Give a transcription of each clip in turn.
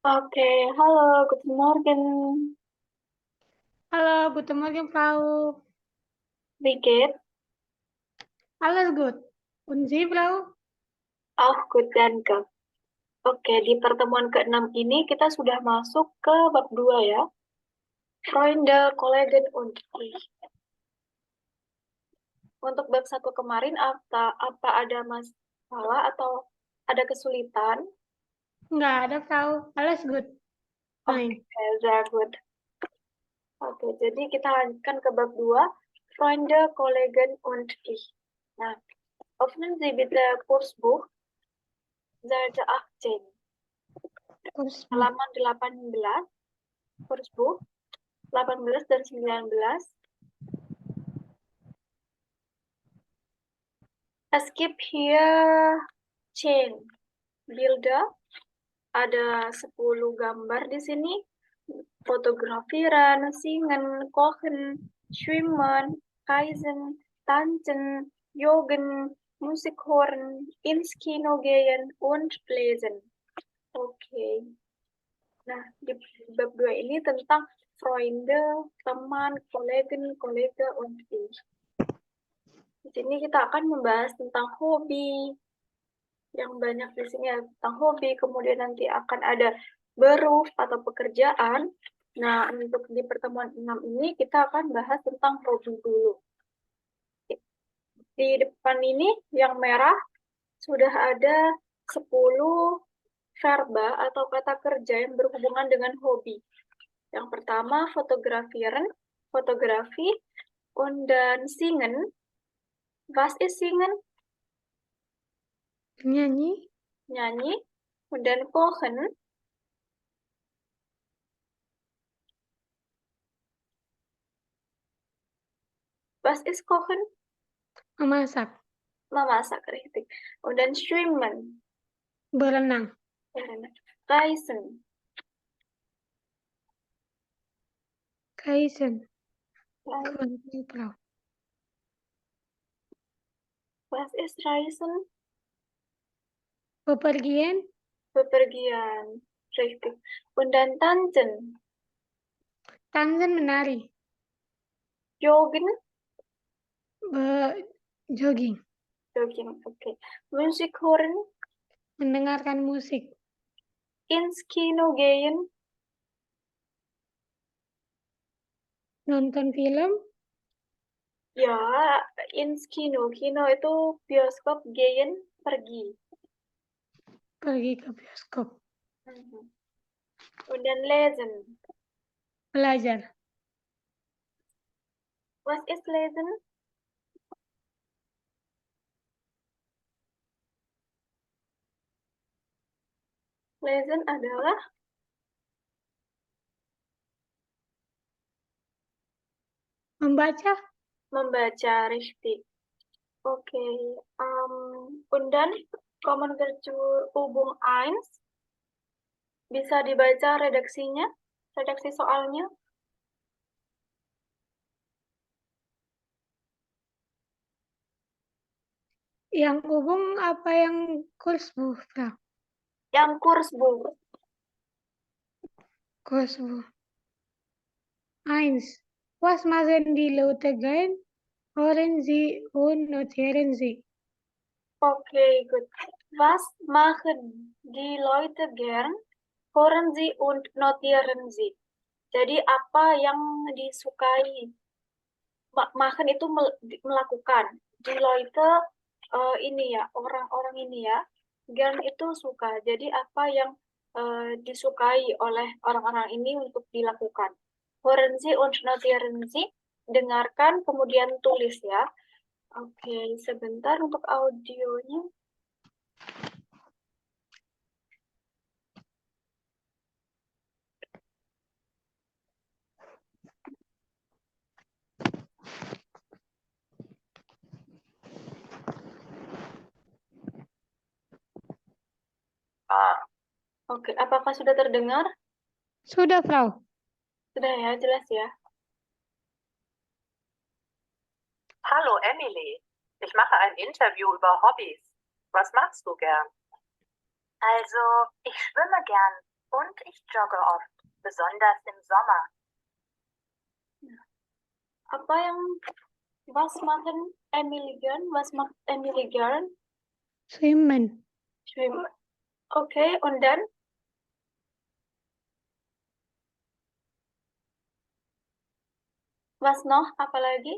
Oke, halo, guten Morgen. Hallo, guten Morgen, Frau. Wie geht's? Alles gut. Und Sie, Frau? Auch gut, danke. Oke, di pertemuan ke-6 ini kita sudah masuk ke bab 2 ya. Freunde, Kollegen, und ich. Untuk bab 1 kemarin, apa ada masalah atau ada kesulitan? Nggak ada, Frau. Alles gut. Oke, Fine. sehr gut. Oke, jadi kita lanjutkan ke bab 2. Freunde, Kollegen, und ich. Nah, öffnen Sie bitte Kursbuch, Seite 18. Kurs Bu. Halaman 18, Kursbuch 18 dan 19. Es gibt hier 10 Bilder. Ada 10 gambar di sini. Fotografieren, singen, kochen, schwimmen, reisen, tanzen, joggen, Musik hören, ins Kino gehen und lesen. Oke. Nah, di bab 2 ini tentang Freunde, teman, Kollegen, Kollege, und ich. Di sini kita akan membahas tentang hobi, yang banyak di sini ya, tentang hobi, kemudian nanti akan ada beruf atau pekerjaan. Nah, untuk di pertemuan 6 ini kita akan bahas tentang hobi dulu. Di depan ini yang merah sudah ada 10 verba atau kata kerja yang berhubungan dengan hobi. Yang pertama, fotografieren, fotografi, und dan singen. Was ist singen? Nyanyi. Nyanyi. Und dan kochen. Was ist kochen? Memasak. Memasak, richtig. Und dann schwimmen. Berenang. Reisen. Reisen. Reisen. Kurang tahu, Frau. Was ist reisen? Bepergian. Bepergian. Richtig. Und dann tanzen. Tanzen menari. Joggen. Jogging. Jogging, okay. Musik hören. Mendengarkan musik. Ins Kino gehen. Nonton film. Ya, ins Kino. Kino itu bioskop, gehen, pergi. Pergi ke bioskop. Und dann lesen. Belajar. Was ist lesen? Lesen adalah Membaca. membaca, richtig. Okay. Und dann kommen wir zu Übung 1. Bisa dibaca redaksinya, redaksi soalnya. Yang hubung apa yang kurs Bu, Frau? Yang kurs, Bu. Kurs Bu. Eins. Was machen die Leute gern? Hören Sie und notieren Sie. Okay, gut. Was machen die Leute gern? Hören Sie und notieren Sie. Jadi apa yang disukai? Machen itu melakukan. Die Leute ini ya, orang-orang ini ya. Gern itu suka. Jadi apa yang disukai oleh orang-orang ini untuk dilakukan. Hören Sie und notieren Sie. Dengarkan, kemudian tulis ya. Oke, sebentar untuk audionya. Oke, apakah sudah terdengar? Sudah, Frau. Sudah ya, jelas ya. Hallo Emily, ich mache ein Interview über Hobbys. Was machst du gern? Also, ich schwimme gern. Und ich jogge oft, besonders im Sommer. Was machen Emily gern? Was macht Emily gern? Schwimmen. Schwimmen. Okay, und dann? Was noch? Apa lagi?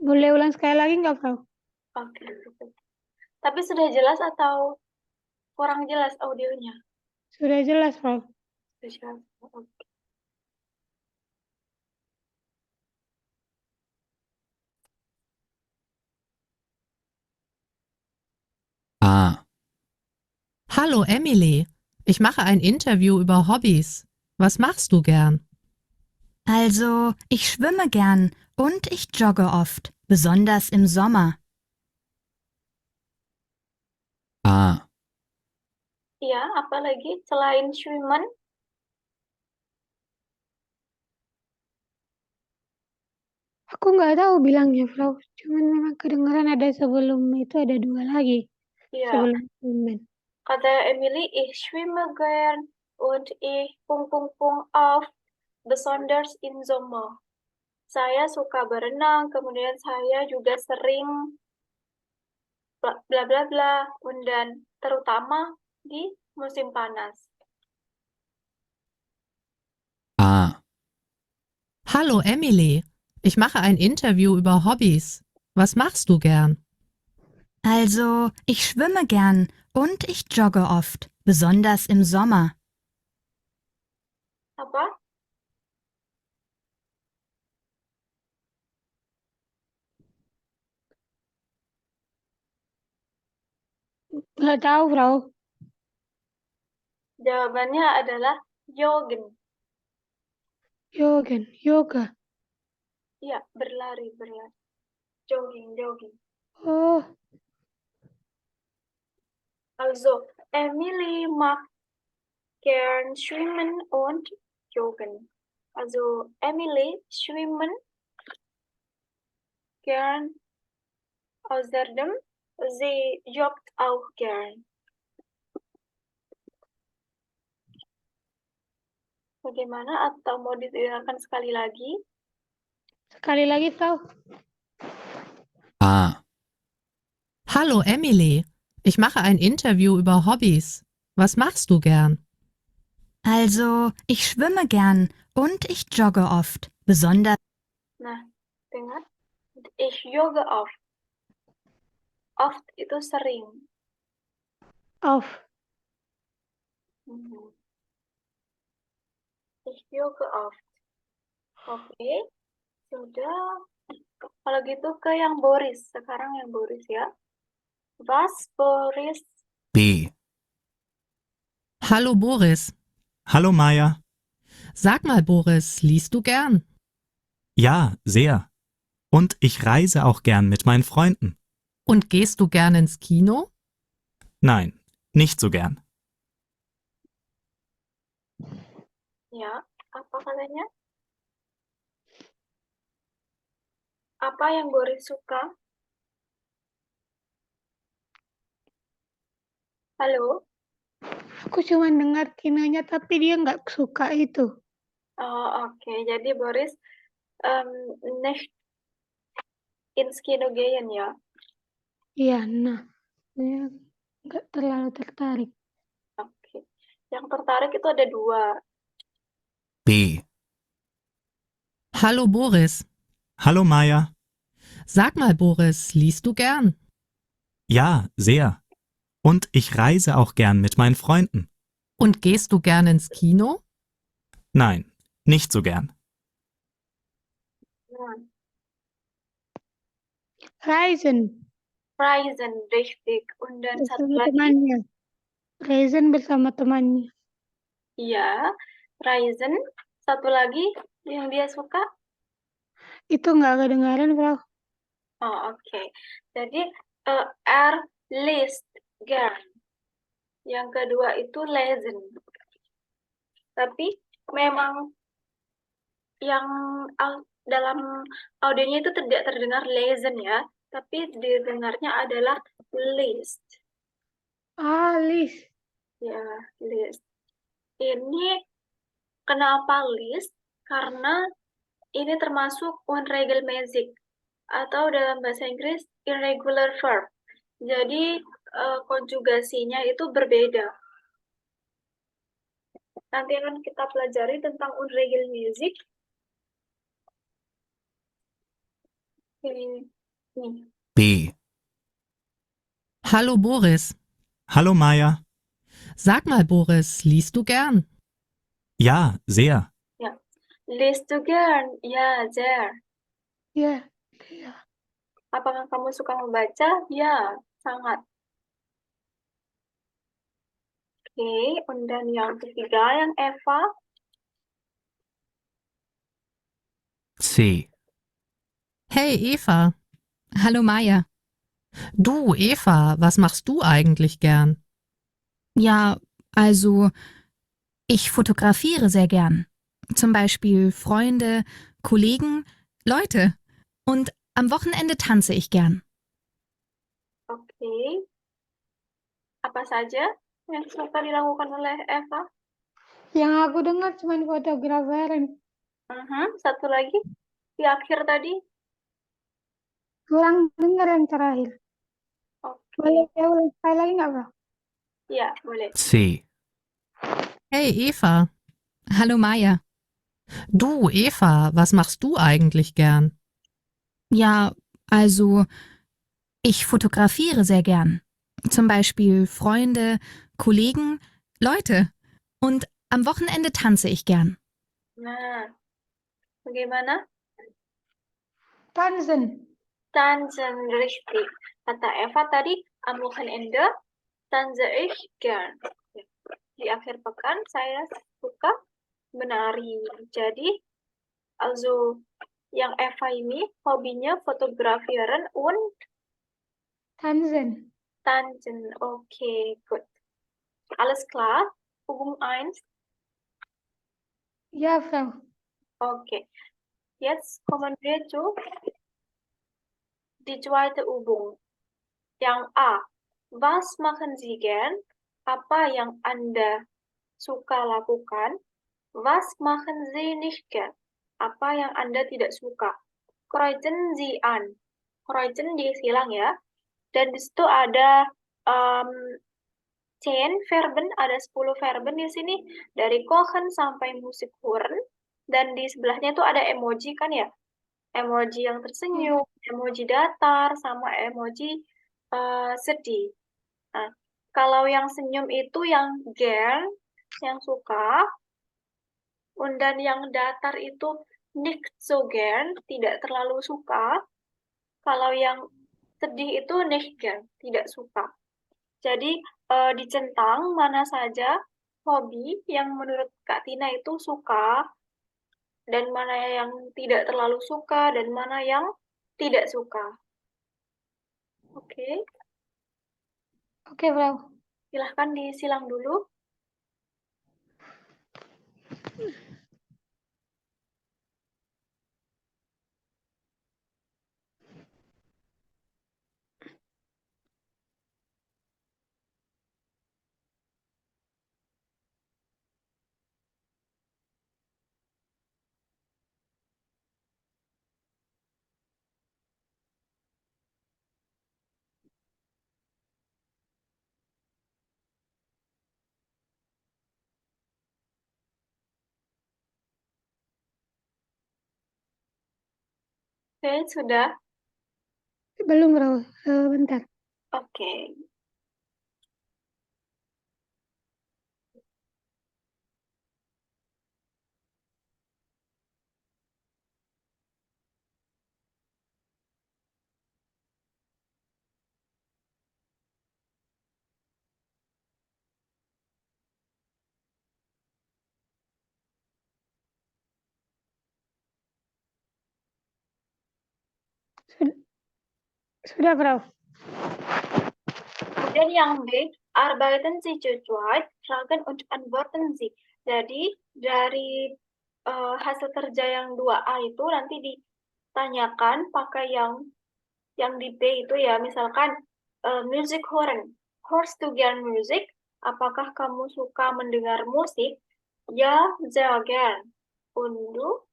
Boleh ulang sekali lagi nggak, Frau? Oke. Tapi sudah jelas atau kurang jelas audionya? Sudah jelas, Frau. Sudah jelas. Oke. A. Hallo Emily, ich mache ein Interview über Hobbys. Was machst du gern? Also, ich schwimme gern und ich jogge oft, besonders im Sommer. A. Iya, apa lagi selain schwimmen? Aku nggak tahu bilangnya, Frau. Cuman memang kedengaran ada sebelum itu ada dua lagi. Iya. Sebelum schwimmen. Kata Emily, ich schwimme gern und ich pung auf, besonders im Sommer. Saya suka berenang, kemudian saya juga sering bla bla bla, dan terutama di musim panas. A. Hallo Emily, ich mache ein Interview über Hobbys. Was machst du gern? Also, ich schwimme gern und ich jogge oft, besonders im Sommer. Apa? Nggak tahu, Frau. Jawabannya adalah joggen. Yoga. Iya, berlari. Jogging. Oh, Also, Emily mag gern schwimmen und joggen. Also, Emily schwimmen gern. Außerdem, sie joggt auch gern. Bagaimana? Atau mau didengarkan sekali lagi? sekali lagi, Frau. A. Hallo Emily, ich mache ein Interview über Hobbys. Was machst du gern? Also, ich schwimme gern und ich jogge oft, besonders. Nah, dengar. Ich jogge oft. Oft itu sering. Auf. Ich jogge oft. Oke, sudah. Kalau gitu ke yang Boris. Sekarang yang Boris ya. Was, Boris? B. Hallo Boris. Hallo Maja. Sag mal Boris, liest du gern? Ja, sehr. Und ich reise auch gern mit meinen Freunden. Und gehst du gern ins Kino? Nein, nicht so gern. Ya, apa katanya? Apa yang Boris suka? Halo? Aku cuma dengar kinonya, tapi dia nggak suka itu. Oh, oke. Jadi Boris nicht ins Kino gehen ya? Iya, nah. Dia nggak terlalu tertarik. Oke. Yang tertarik itu ada dua. B. Hallo Boris. Hallo Maja. Sag mal Boris, liest du gern? Ja, sehr. Und ich reise auch gern mit meinen Freunden. Und gehst du gern ins Kino? Nein, nicht so gern. Reisen. Reisen, richtig. Und dann satu Bersama lagi. temannya. Reisen bersama temannya. Iya, Reisen. Satu lagi yang dia suka. Itu nggak kedengaran, Frau. Oh, oke. Jadi, er liest gern. Yang kedua itu lesen. Tapi memang yang dalam audionya itu tidak terdengar lesen ya, tapi didengarnya adalah list. List. Ya, list. Ini kenapa list? Karena ini termasuk unregelmäßig atau dalam bahasa Inggris irregular verb. Jadi konjugasinya itu berbeda. Nanti akan kita pelajari tentang unregelmäßig. Ini. B. Hallo Boris. Hallo Maya. Sag mal, Boris, liest du gern? Ja, sehr. Liest du gern? Ya, sehr. Ya. Apakah kamu suka membaca? Ya, sangat. Oke, und dann yang ketiga, yang Eva. C. Hey Eva. Hallo Maya. Du, Eva, was machst du eigentlich gern? Ja, also ich fotografiere sehr gern. Zum Beispiel Freunde, Kollegen, Leute. Und am Wochenende tanze ich gern. Oke. Apa saja yang suka dilakukan oleh Eva? Yang aku dengar cuma fotograferin. Satu lagi di akhir tadi. Kurang dengar yang terakhir. Oke. Boleh ulang sekali lagi nggak, Bro? Ya, boleh. C. Hey Eva. Hallo Maya. Du, Eva, was machst du eigentlich gern? Ja, also ich fotografiere sehr gern. Zum Beispiel Freunde, Kollegen, Leute. Und am Wochenende tanze ich gern. Nah, bagaimana? Tanzen. Tanzen, richtig. Kata Eva tadi, am Wochenende tanze ich gern. Di akhir pekan saya suka menari. Jadi, also yang Eva ini hobinya fotografieren und Tanzen. tanzen. Okay, gut. Alles klar? Übung 1. Ja, Frau. Okay. Jetzt kommen wir zu die zweite Übung. Yang A. Was machen Sie gern? Apa yang Anda suka lakukan? Was machen Sie nicht gern? Apa yang Anda tidak suka? Kreuzen Sie an. Kreuzen disilang ya. Dan di situ ada 10 Verben, ada 10 Verben di sini. Dari kochen sampai musik hören. Dan di sebelahnya tuh ada emoji kan ya. Emoji yang tersenyum, emoji datar, sama emoji sedih. Nah, kalau yang senyum itu yang gern, yang suka. Dan yang datar itu nicht so gern, tidak terlalu suka. Kalau yang sedih itu nicht gern, tidak suka. Jadi dicentang mana saja hobi yang menurut Kak Tina itu suka, dan mana yang tidak terlalu suka, dan mana yang tidak suka. Oke, Oke, Frau. silahkan disilang dulu. Oke, sudah? Belum, Frau. Bentar. Oke. Sudah, Frau. Kemudian yang B, arbeiten Sie zu zweit, Fragen und antworten Sie. Jadi dari hasil kerja yang 2A itu nanti ditanyakan pakai yang di B itu ya, misalkan Musik hören. Hörst du gern Musik? Apakah kamu suka mendengar musik? Ya, sehr gern. Und du?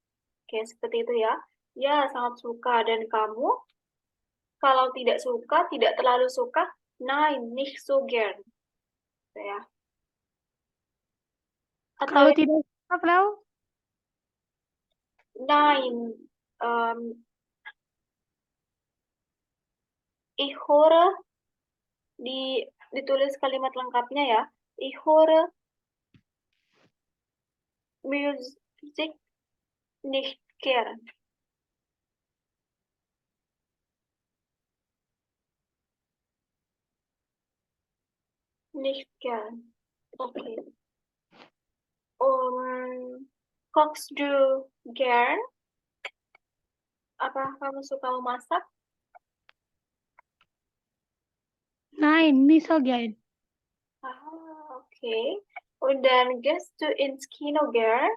Oke, seperti itu ya. Ya, sangat suka. Dan kamu? Kalau tidak suka, tidak terlalu suka, nein, nicht so gern. Gitu ya. Atau Kalau tidak suka, Frau? nein, ich höre ditulis kalimat lengkapnya ya. Ich höre Musik nicht gern. Nicht gern. Okay. Kochst du gern? Apakah kamu suka memasak? Nein, nicht so gern. Okay. Und dann gehst du ins Kino gern?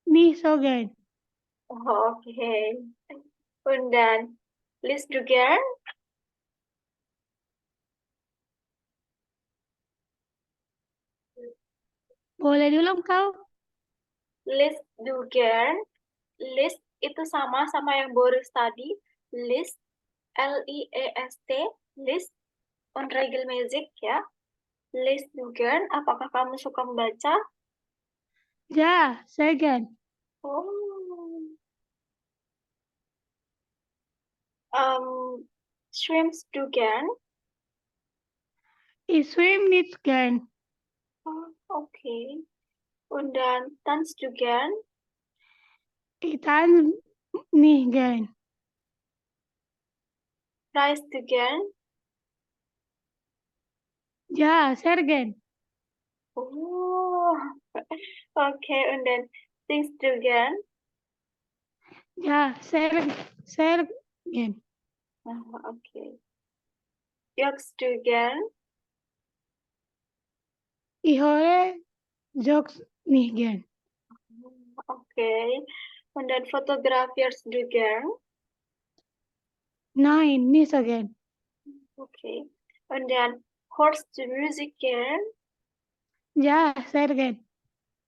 Nicht so gern. Okay. Und dann liest du gern? Boleh diulang, Kau? Liest du gern? List itu sama yang Boris tadi. List, L-I-E-S-T, list, und regelmäßig ya. Liest du gern? Apakah kamu suka membaca? Ja, sehr gern. Oh. Schwimmst du gern? Ich swim nicht gern. Oh, okay. Und dann tanzt du gern? Ich tanze nicht gern. Reist du gern? Ja, sehr gern. Oh. Okay, und dann singst du gern? Ja, sehr gern. Okay. Joggst du gern? Ich höre Jokes nicht gern. Okay. Und dann fotografierst du gern? Nein, nicht so gern. Okay. Und dann hörst du Musik gern? Ja, sehr gern.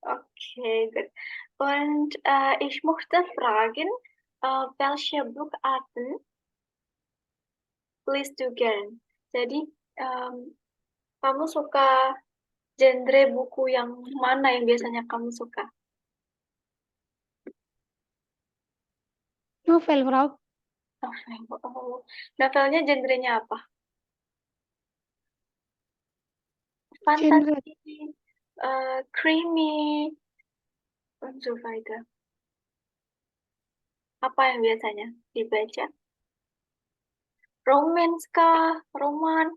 Okay, gut. Und ich möchte fragen, welche Bucharten liest du gern? Jadi, kamu suka genre buku yang mana yang biasanya kamu suka? Novel, Frau. Oh, novelnya genrenya apa? Genre. Fantasi, creamy, und so weiter. Apa yang biasanya dibaca? Romance kah? Roman?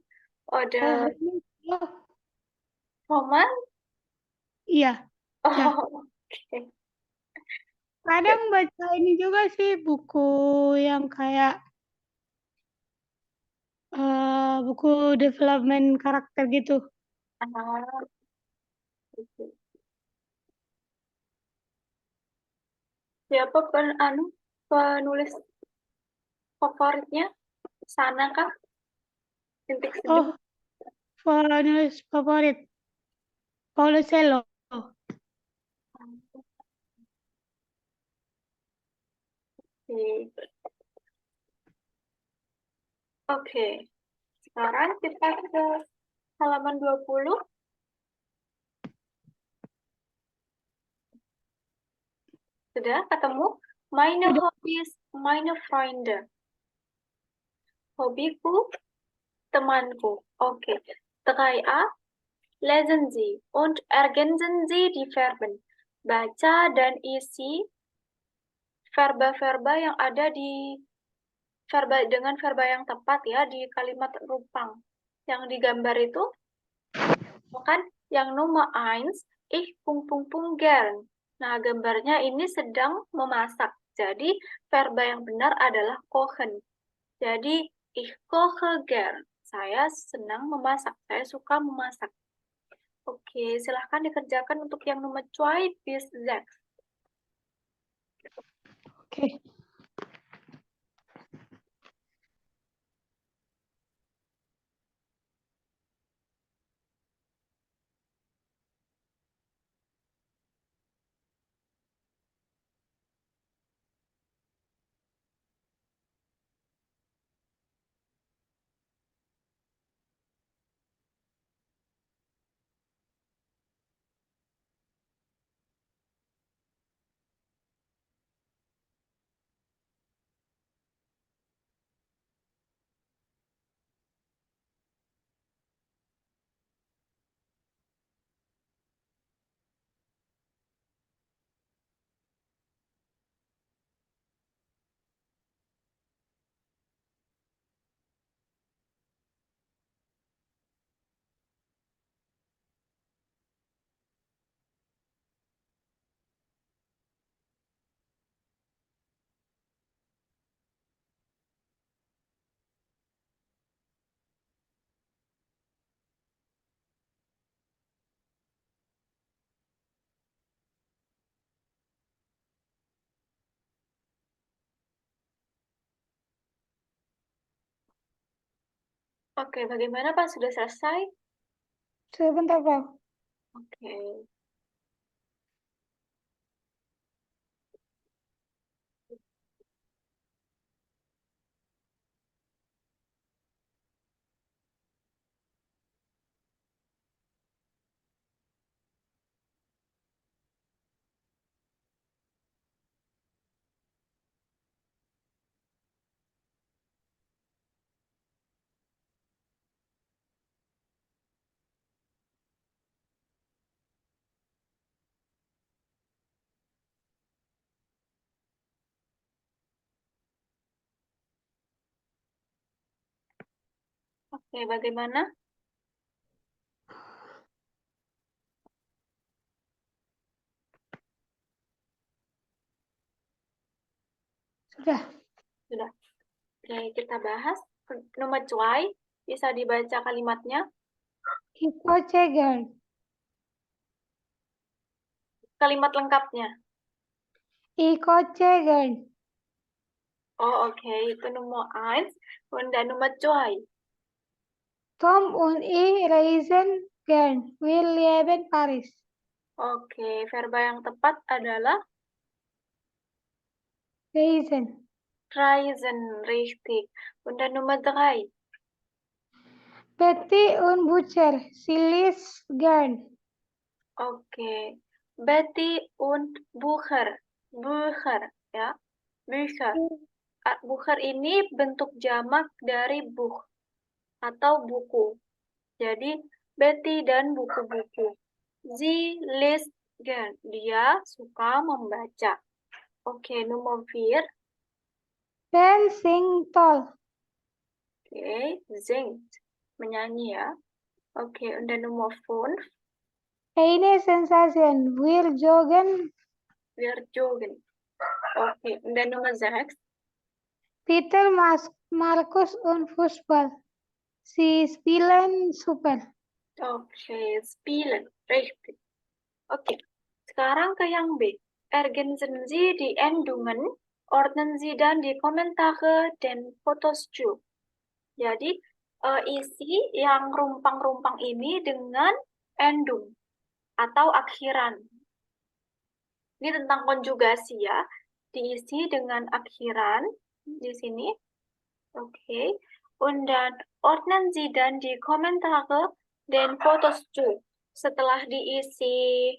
Ada Oh, roman? iya. Oh, Ya. oke. Kadang baca ini juga sih buku yang kayak buku development karakter gitu. Ah, oke. Siapa penulis favoritnya? Sana kah? Titik Oh, seduh? penulis favorit. Paulo Coelho. Oke. Oke. Sekarang kita ke halaman 20. Sudah ketemu? Meine Sudah. Hobbys, meine Freunde. Hobiku, temanku. Oke. 3a. Lesen Sie und ergänzen Sie die Verben. Baca dan isi verba-verba yang ada di dengan verba yang tepat ya di kalimat rupang. Yang digambar itu kan yang nomor 1, ich ... gern. Nah, gambarnya ini sedang memasak. Jadi, verba yang benar adalah kochen. Jadi, ich koche gern. Saya senang memasak. Saya suka memasak. Oke, silahkan dikerjakan untuk yang nomor 2 bis 6. Oke. Oke, bagaimana Pak? Sudah selesai? Sebentar, Prof. Oke. Oke, bagaimana? Sudah. Sudah. Oke, kita bahas. Nomor 2, bisa dibaca kalimatnya. Ikocegan. Kalimat lengkapnya. Ikocegan. Oh, oke. Itu nomor 1. Und dann nomor 2. Tom und ich reisen gern. Wir lieben Paris. Oke, verba yang tepat adalah Reisen. reisen, richtig. Und dann nomor 3. Betty und Butcher. Sie liest gern. Oke. Betty und Bucher. Bucher, ya. Bücher. Bucher ini bentuk jamak dari buch atau buku. Jadi, Betty dan buku-buku. Sie liest gern. Dia suka membaca. Oke, nomor 4. Ben singt toll. Oke, singt. Menyanyi ya. Oke, und dann nomor 5. Eine Sensation. Wir joggen. Wir joggen. Oke, und dann nomor 6. Peter, Markus und Fußball. Sie spielen super. Oke, spielen. Richtig. Oke, sekarang ke yang B. Ergänzen Sie die Endungen, ordnen Sie dann die Kommentare den Fotos zu. Jadi, isi yang rumpang-rumpang ini dengan endung atau akhiran. Ini tentang konjugasi ya. Diisi dengan akhiran di sini. Oke. Und dann ordnen Sie dann die Kommentare den Fotos zu. Setelah diisi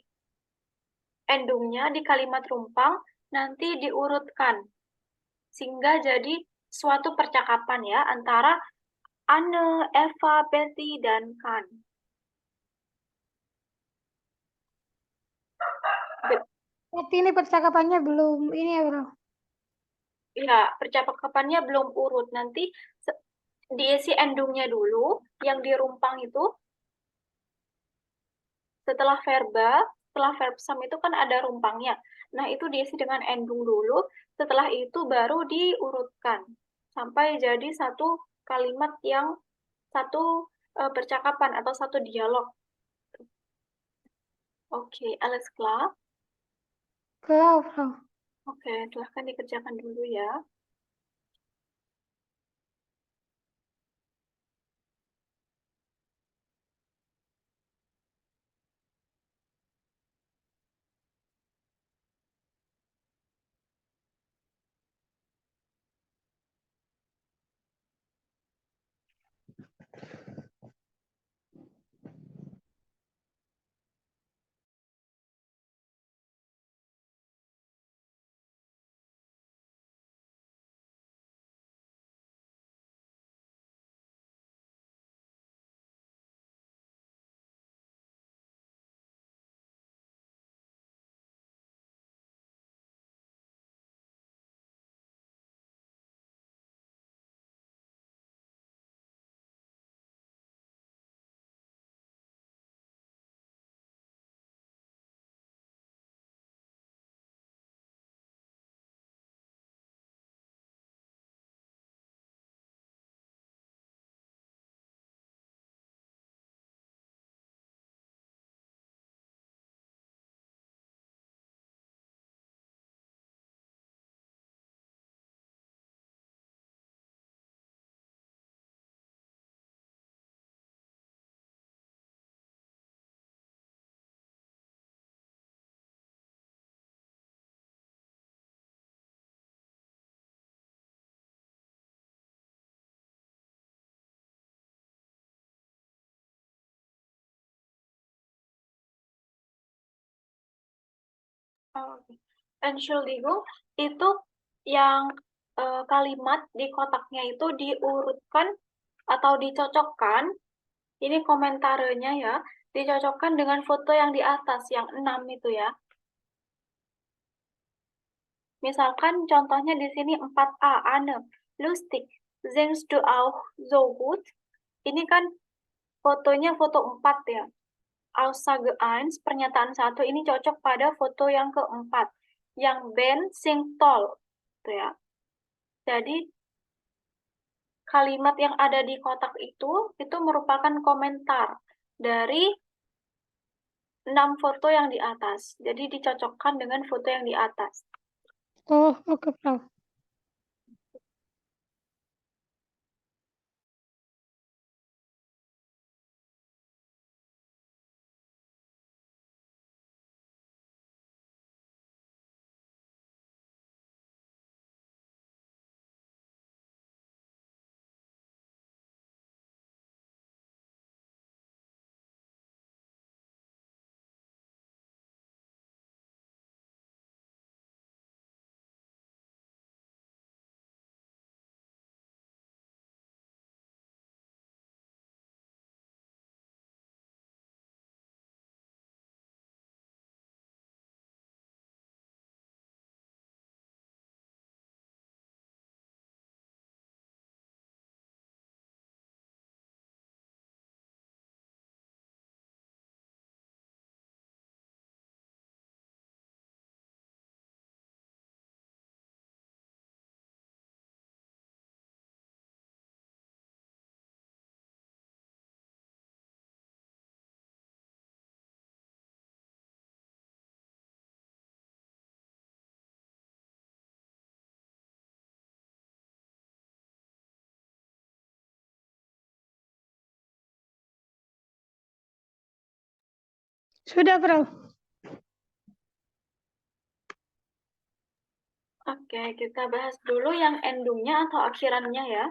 endungnya di kalimat rumpang, nanti diurutkan. Sehingga jadi suatu percakapan ya antara Anne, Eva, Betty, dan Kan. Berarti ini percakapannya belum ini ya, Bro. Ya, percakapannya belum urut. Nanti diisi endungnya dulu, yang di rumpang itu. Setelah verb sum itu kan ada rumpangnya. Nah, itu diisi dengan endung dulu, setelah itu baru diurutkan. Sampai jadi satu kalimat yang satu percakapan atau satu dialog. Oke, alles klar? Klar, Bro. Oke, silahkan dikerjakan dulu ya. Oke. Entschuldigung, itu yang kalimat di kotaknya itu diurutkan atau dicocokkan, ini komentarnya ya, dicocokkan dengan foto yang di atas, yang 6 itu ya. Misalkan contohnya di sini 4A, Anne, lustig, singst du auch so gut? Ini kan fotonya foto 4 ya. Aussage 1, pernyataan 1 ini cocok pada foto yang keempat. Yang Ben singt toll. Gitu ya. Jadi kalimat yang ada di kotak itu merupakan komentar dari 6 foto yang di atas. Jadi dicocokkan dengan foto yang di atas. Oh, oke, Frau. Sudah, Frau. Oke, kita bahas dulu yang endungnya atau akhirannya ya.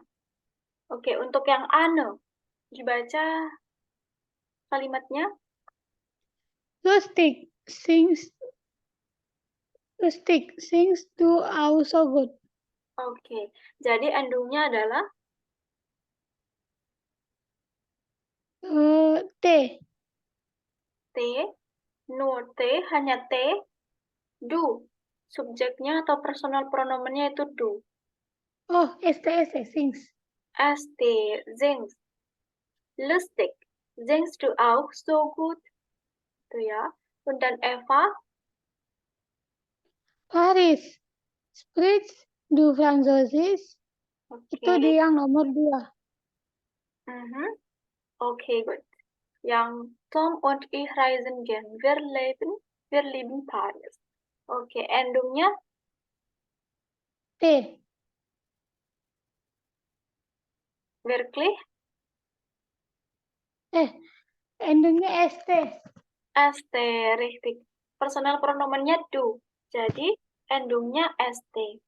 Oke, untuk yang Anne, dibaca kalimatnya. Lustig, singst du auch so gut? Oke, jadi endungnya adalah T. T, nur T, hanya T, du. Subjeknya atau personal pronomennya itu du. Oh, ST, singst. ST, singst. Lustig, singst du auch so gut? Itu ya. Und dann Eva, Paris, sprichst du Französisch? oke. Itu di yang nomor 2. Oke, gut. Yang Tom und ich reisen gern. Wir lieben Paris. Oke, endungnya T. wirklich Endingnya ST. ST, richtig. Personal pronomennya du. Jadi endungnya ST.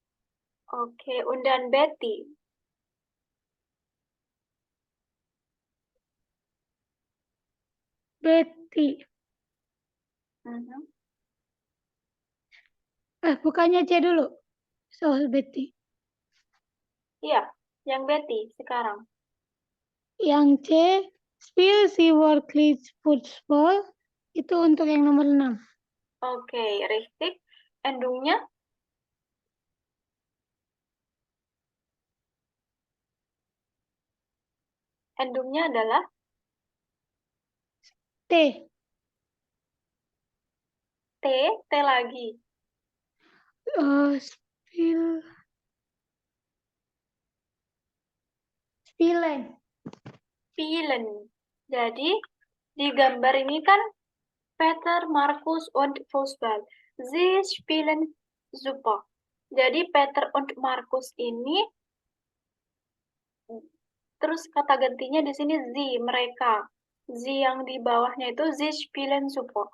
Oke, und dann Betty. Betty. Bukannya C dulu. Soal Betty. Iya, yang Betty sekarang. Yang C, spiel sie wirklich Fußball? Itu untuk yang nomor 6. Oke, richtig. Endungnya adalah T. T lagi. Spielen. Jadi di gambar ini kan Peter, Markus, und Fußball. Sie spielen super. Jadi Peter und Markus ini terus kata gantinya di sini sie, mereka. Sie yang di bawahnya itu sie spielen super.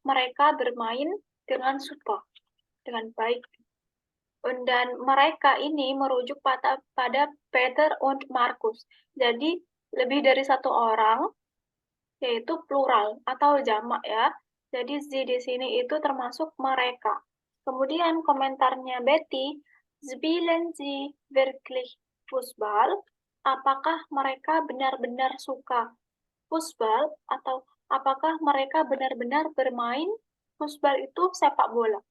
Mereka bermain dengan super, dengan baik. Dan mereka ini merujuk pada Peter und Markus. Jadi lebih dari satu orang, yaitu plural atau jamak ya. Jadi sie di sini itu termasuk mereka. Kemudian komentarnya Betty, spielen sie wirklich Fußball? Apakah mereka benar-benar suka futsal atau apakah mereka benar-benar bermain futsal itu sepak bola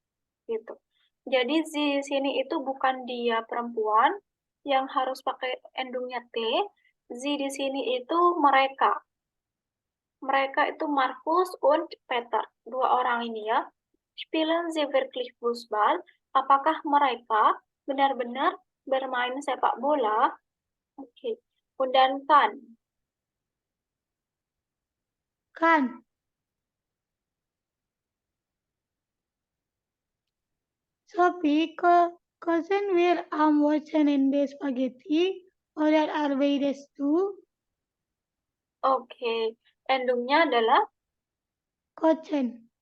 gitu. Jadi di sini itu bukan dia perempuan yang harus pakai endungnya T. Sie di sini itu mereka. Mereka itu Markus und Peter. Dua orang ini ya. Spielen sie wirklich Fußball? Apakah mereka benar-benar bermain sepak bola? Oke. Und dann Kan. Sophie, cousin wir am Wochenende Spaghetti oder arbeitest du? Oke. Endungnya adalah Kochen.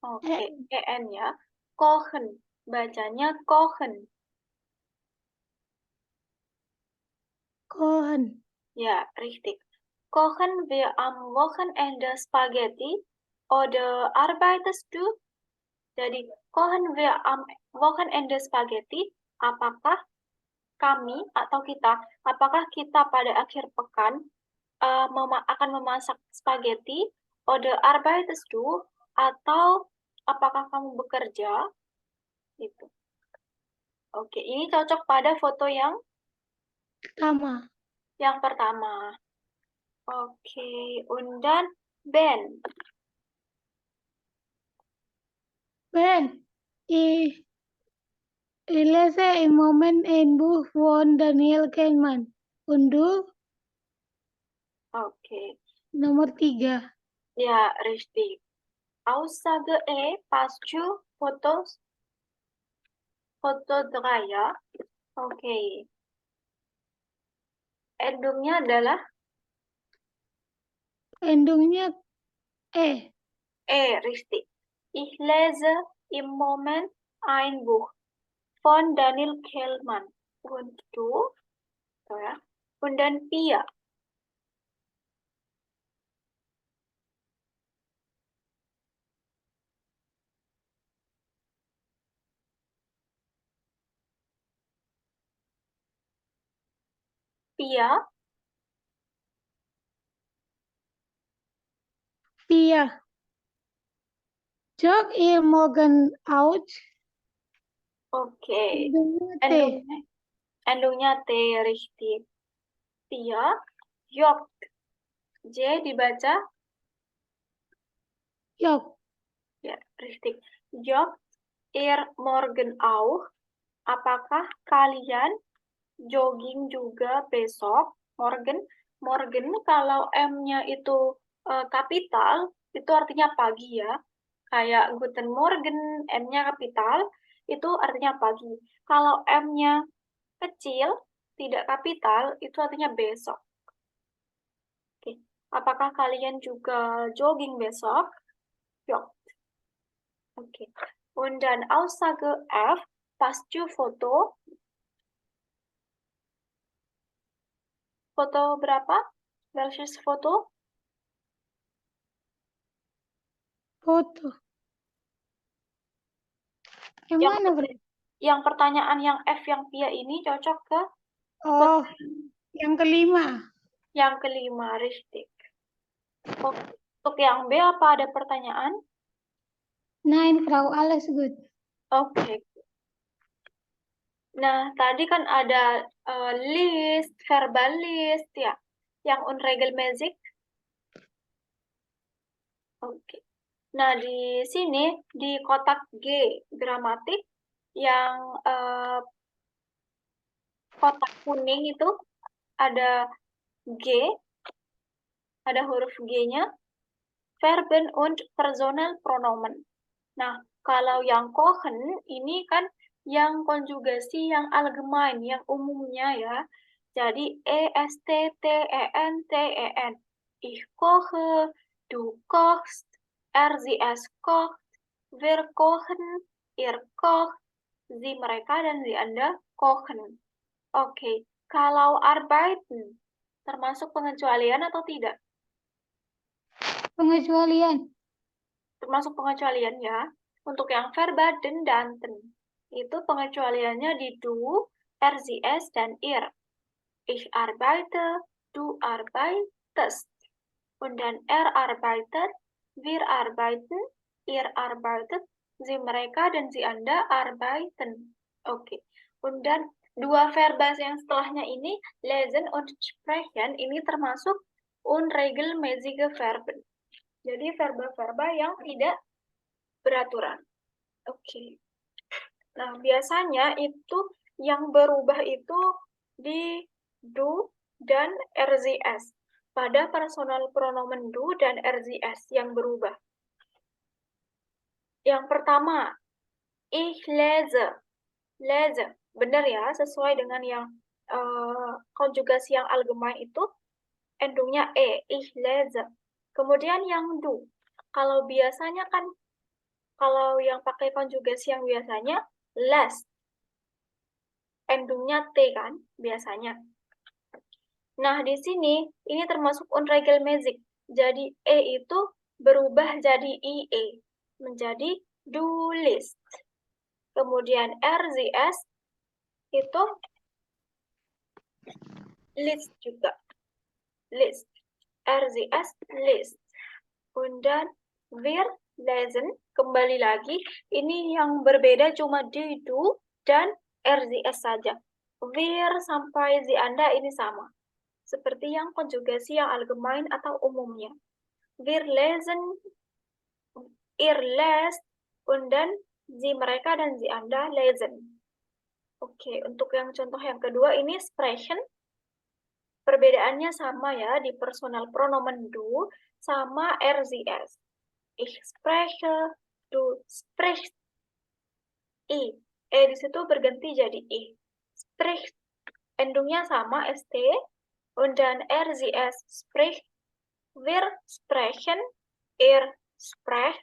oke, en ya. Kochen. Bacanya kochen. Kochen. Ya, richtig. Kochen wir am Wochenende Spaghetti oder arbeitest du? Jadi, kochen wir am Wochenende Spaghetti. Apakah kami atau kita, apakah kita pada akhir pekan akan memasak spaghetti oder arbeitest du? Atau apakah kamu bekerja? Gitu. Oke, ini cocok pada foto yang Pertama. pertama. Oke, und dann Ben. Ben, ich lese im Moment ein Buch von Daniel Kahneman. Und du? Oke, Nomor 3. ya richtig. Aussage E, pascu, foto 3 ya. Oke. Endungnya adalah Endungnya E. richtig. Ich lese im Moment ein Buch von Daniel Kahneman. Und du? So ya. Und dann Pia. Pia, Pia. Jog ihr morgen out? oke. Endungnya T. Endungnya T, richtig. Pia, jogt. J dibaca, Jog. ya, richtig. Jogt ihr morgen auch? Apakah kalian jogging juga besok? Morgen kalau M-nya itu kapital, itu artinya pagi ya. Kayak Guten Morgen, M-nya kapital, itu artinya pagi. Kalau M-nya kecil, tidak kapital, itu artinya besok. Oke. Apakah kalian juga jogging besok? Jogt. Oke. Und dann Aussage F, pascu foto. Foto berapa? Welches foto? Foto. Yang mana, Bro? Yang pertanyaan yang F yang Pia ini cocok ke Oh, yang kelima. yang kelima, richtig. Oke. Untuk yang B apa ada pertanyaan? Nein, Frau, alles gut. Oke. Nah, tadi kan ada list, verbal list ya, yang unregelmäßig. Oke. Nah, di sini di kotak G gramatik yang kotak kuning itu ada G, ada huruf G-nya, Verben und Personal Pronomen. Nah, kalau yang kochen ini kan yang konjugasi yang allgemein, yang umumnya ya. Jadi EST-TEN-TEN. Ich koche, du kochst, sie es kocht, wir kochen, ihr kocht, sie mereka dan sie Anda kochen. Oke, kalau arbeiten termasuk pengecualian atau tidak? Pengecualian. termasuk pengecualian ya. Untuk yang verba den, danten, itu pengecualiannya di du, RZS, dan ir. Ich arbeite, du arbeitest. Und dann arbeitet, wir arbeiten, ihr arbeitet, sie mereka dan sie Anda arbeiten. Oke. Und dann dua verba yang setelahnya ini, lesen und sprechen, ini termasuk unregelmäßige Verben. Jadi verba-verba yang tidak beraturan. Oke. Nah, biasanya itu yang berubah itu di do dan RZS. Pada personal pronomen do dan RZS yang berubah. Yang pertama, ich lese. Lese. Benar ya, sesuai dengan yang konjugasi yang allgemein itu, endungnya e, ich lese. Kemudian yang do. Kalau biasanya kan, kalau yang pakai konjugasi yang biasanya, less. Endungnya T kan, biasanya. Nah, di sini, ini termasuk unregelmäßig. Jadi, E itu berubah jadi IE. Menjadi du list. Kemudian RZS itu list juga. List. RZS list. Dan wir lesen, kembali lagi, ini yang berbeda cuma di du dan RZS saja. Wir sampai sie Anda ini sama. Seperti yang konjugasi yang allgemein atau umumnya. Wir lesen, ihr lest, und dann sie mereka dan sie Anda lesen. Oke, untuk yang contoh yang kedua ini sprechen. Perbedaannya sama ya di personal pronomen du sama RZS. Ich spreche, du sprichst. I. Di situ berganti jadi I. Spricht. Endungnya sama ST. Und dann RZS spricht, wir sprechen, ihr sprecht,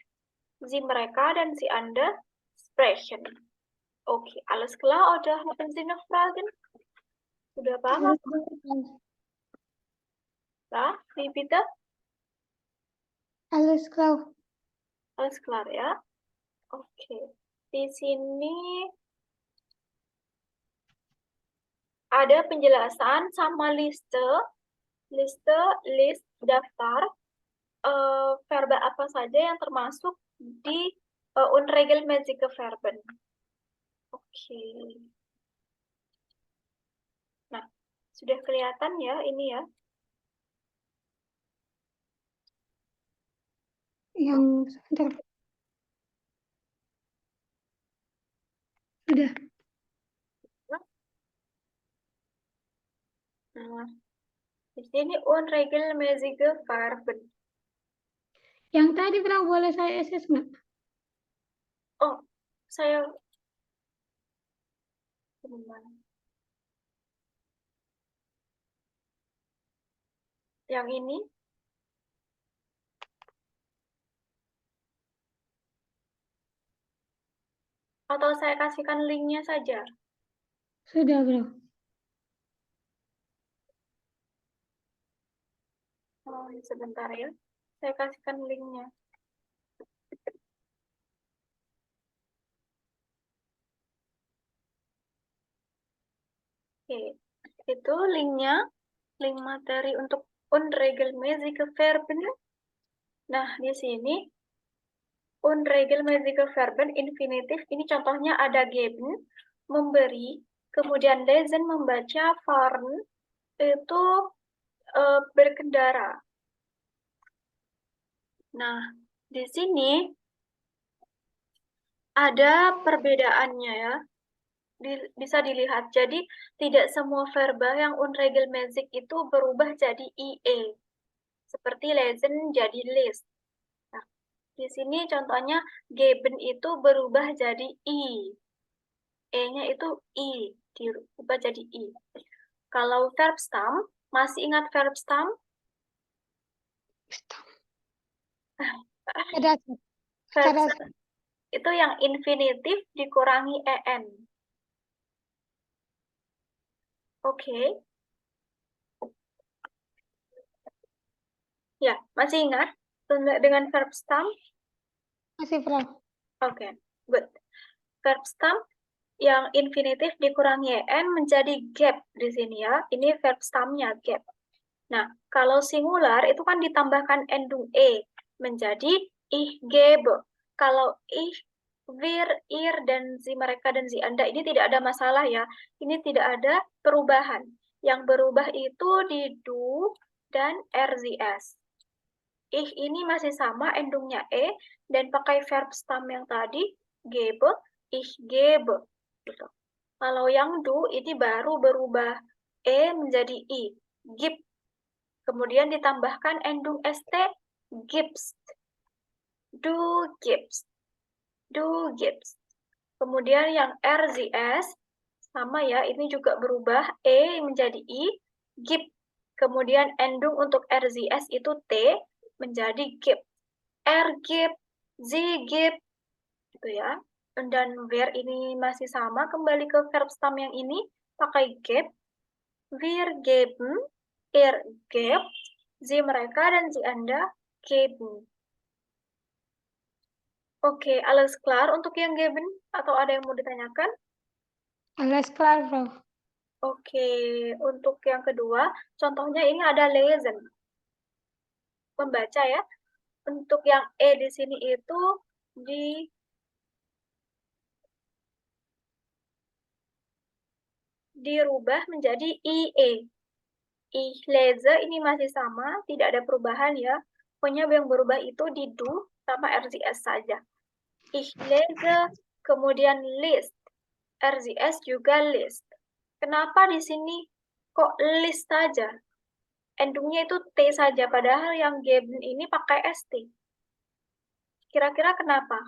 sie mereka dan sie Anda sprechen. Okay, alles klar oder haben Sie noch Fragen? Sudah paham? Ja, wie bitte? Alles klar. Alles klar ya. Oke, di sini ada penjelasan sama liste, list, daftar, verba apa saja yang termasuk di unregelmäßige Verben. Oke. Nah, sudah kelihatan ya ini ya. Yang sebentar. Sudah. Nah, di sini unregelmäßige Verben. Yang tadi Frau boleh saya SS nggak? Oh, saya yang ini atau saya kasihkan linknya saja. Sudah, Bro. Oh, sebentar ya. Saya kasihkan linknya. Oke, itu linknya, link materi untuk unregelmäßige Verben. Nah, di sini unregelmäßige Verben infinitif, ini contohnya ada geben, memberi, kemudian lesen, membaca, fahren, itu berkendara. Nah, di sini ada perbedaannya ya. Bisa dilihat. Jadi, tidak semua verba yang unregelmäßig itu berubah jadi IE. Seperti lesen jadi list. Nah, di sini contohnya geben itu berubah jadi I. E-nya itu I. Dirubah jadi I. Kalau verb stem, masih ingat verb stem? Ada. Verb stem itu yang infinitif dikurangi en. Oke. Ya, masih ingat dengan verb stem? Masih, Frau. Oke, good. Verb stem yang infinitif dikurangi en menjadi gap di sini ya. Ini verb stemnya gap. Nah, kalau singular itu kan ditambahkan endung e menjadi ich gebe. Kalau ich, wir, ihr, dan sie mereka dan sie anda ini tidak ada masalah ya. Ini tidak ada perubahan. Yang berubah itu di du dan rzs. Ich ini masih sama endungnya e dan pakai verb stem yang tadi gebe, ich gebe gitu. Kalau yang du ini baru berubah e menjadi i, gib. Kemudian ditambahkan endung st, gibst. Du gibst. Du gibst. Kemudian yang rzs sama ya, ini juga berubah e menjadi i, gib. Kemudian endung untuk rzs itu t menjadi gib. Gib, sie gib, gitu ya. Dan wir ini masih sama, kembali ke verb stem yang ini, pakai gib. Wir geben, ihr gebt, sie mereka, dan sie anda geben. Oke, alles klar untuk yang geben? Atau ada yang mau ditanyakan? Alles klar, Frau. Oke, untuk yang kedua, contohnya ini ada lesen. Membaca ya. Untuk yang E di sini itu dirubah menjadi IE. Ich lese ini masih sama, tidak ada perubahan ya. Pokoknya yang berubah itu di du sama RZS saja. Ich lese, kemudian list. RZS juga list. Kenapa di sini kok list saja? Endungnya itu T saja, padahal yang geben ini pakai ST. Kira-kira kenapa?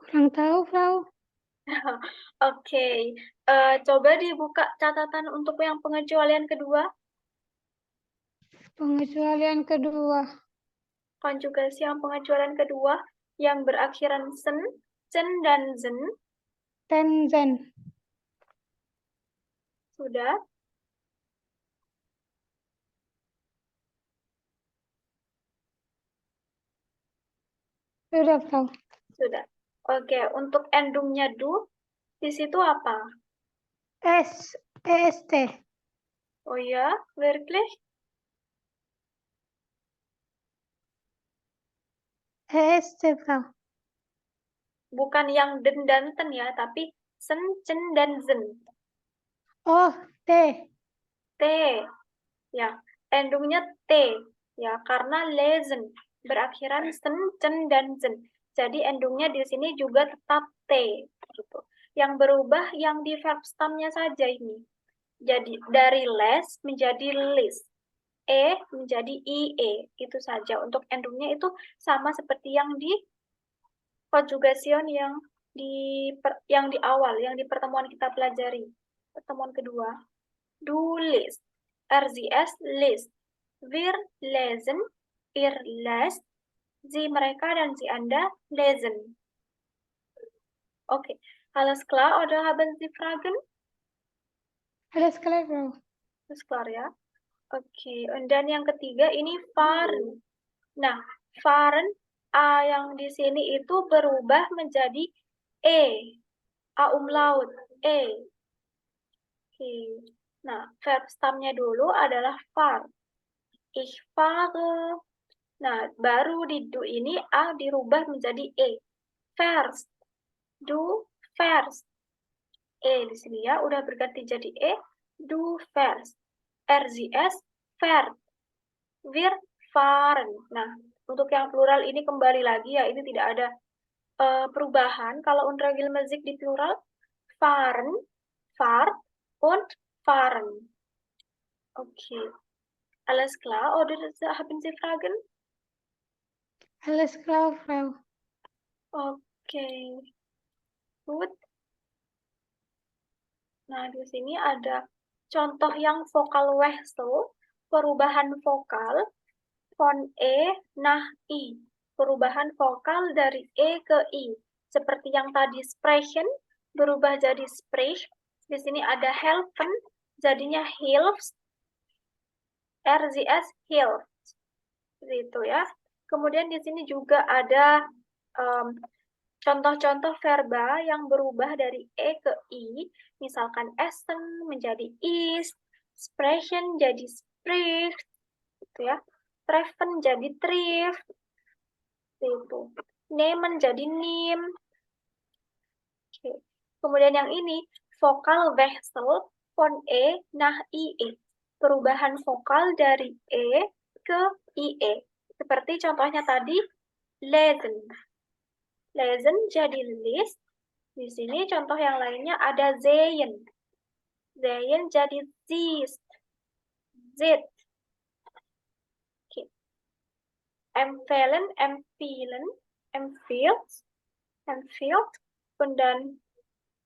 Kurang tahu, Frau. Oke, coba dibuka catatan untuk yang pengecualian kedua. Pengecualian kedua. Konjugasi yang pengecualian kedua yang berakhiran sen, cen, dan zen. Tenzen. Sudah? Sudah, Frau. Sudah. Oke, untuk endungnya du, di situ apa? EST. Oh ya, wirklich? EST, Frau. Bukan yang den dan ten ya, tapi sen, cen, dan zen. Oh, T. T. Ya, endungnya T. Ya, karena lesen. Berakhiran sen, cen, dan zen. Jadi endungnya di sini juga tetap T. Gitu. Yang berubah yang di verb stemnya saja ini. Jadi dari les menjadi list. E menjadi IE. Itu saja. Untuk endungnya itu sama seperti yang di konjugation yang di awal, yang di pertemuan kita pelajari. Pertemuan kedua. Du list. RZS list. Wir lesen. Ihr lest. Sie mereka dan sie anda lesen. Oke. Alles klar oder haben Sie Fragen? Alles klar, Frau. Alles klar ya. Oke. Dan yang ketiga ini fahren. Nah, fahren A yang di sini itu berubah menjadi E. A umlaut. E. Oke. Nah, verb stemnya dulu adalah fahr. Ich fahre. Nah, baru di du ini A dirubah menjadi E. Fährst. Du fährst. E di sini ya, udah berganti jadi E. Du fährst. RZS fährt. Wir fahren. Nah, untuk yang plural ini kembali lagi ya, ini tidak ada perubahan. Kalau unregelmäßig di plural, fahren, fahrt, und fahren. Okay. Alles klar? Oder haben Sie Fragen? Alles klar, Frau. Okay. Gut. Nah, di sini ada contoh yang vokal Wechsel, perubahan vokal von E nach I. Perubahan vokal dari E ke I. Seperti yang tadi sprechen berubah jadi sprich, Di sini ada helpen, jadinya hilfs, RZS hilfs. Gitu ya. Kemudian di sini juga ada contoh-contoh verba yang berubah dari E ke I. Misalkan essen menjadi ist, sprechen jadi spricht, gitu ya. Treffen jadi trifft, gitu. Nehmen jadi nim. Oke. Kemudian yang ini, vokal Wechsel von E nach IE. Perubahan vokal dari E ke IE. Seperti contohnya tadi, lesen. Lesen jadi list. Di sini contoh yang lainnya ada sehen. Sehen jadi siehst. Sit. Okay. Empfehlen, empfehlen, empfiehlt, empfiehlt. Und dann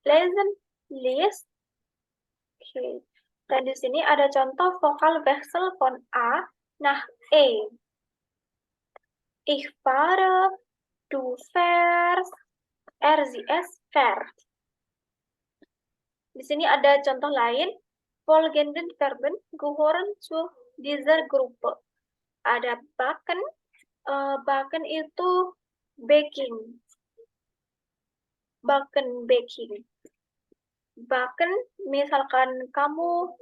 lesen, liest. Okay. Dan di sini ada contoh vokal Wechsel von A nach E. Ich fahre, du fährst, er, sie, es fährt. Di sini ada contoh lain, folgenden Verben gehören zu dieser Gruppe. Ada backen, backen itu baking. Backen, baking. Backen, misalkan kamu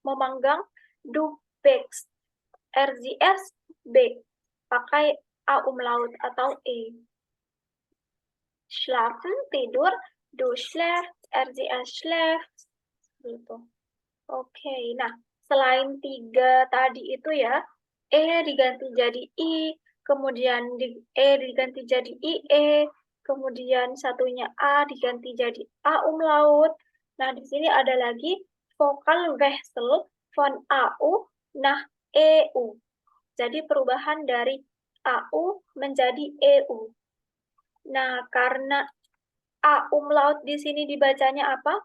memanggang, du bakst. RZS, bake. Pakai A umlaut atau E. Schlafen, tidur, du schläfst, RZS schläft. Gitu. Oke, nah selain 3 tadi itu ya, E diganti jadi I, kemudian E diganti jadi IE, kemudian satunya A diganti jadi A umlaut. Nah, di sini ada lagi vokal Wechsel von AU nah EU. Jadi perubahan dari AU menjadi EU. Nah, karena A umlaut di sini dibacanya apa?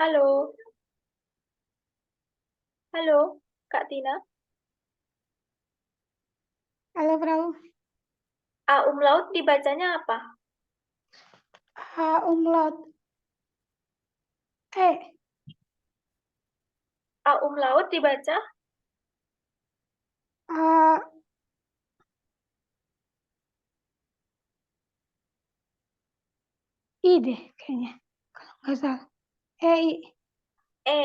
Halo? Halo, Kak Tina? Halo, Frau. A umlaut dibacanya apa? A umlaut. E. A umlaut dibaca A. I deh kayaknya. Kalau nggak salah. I. E.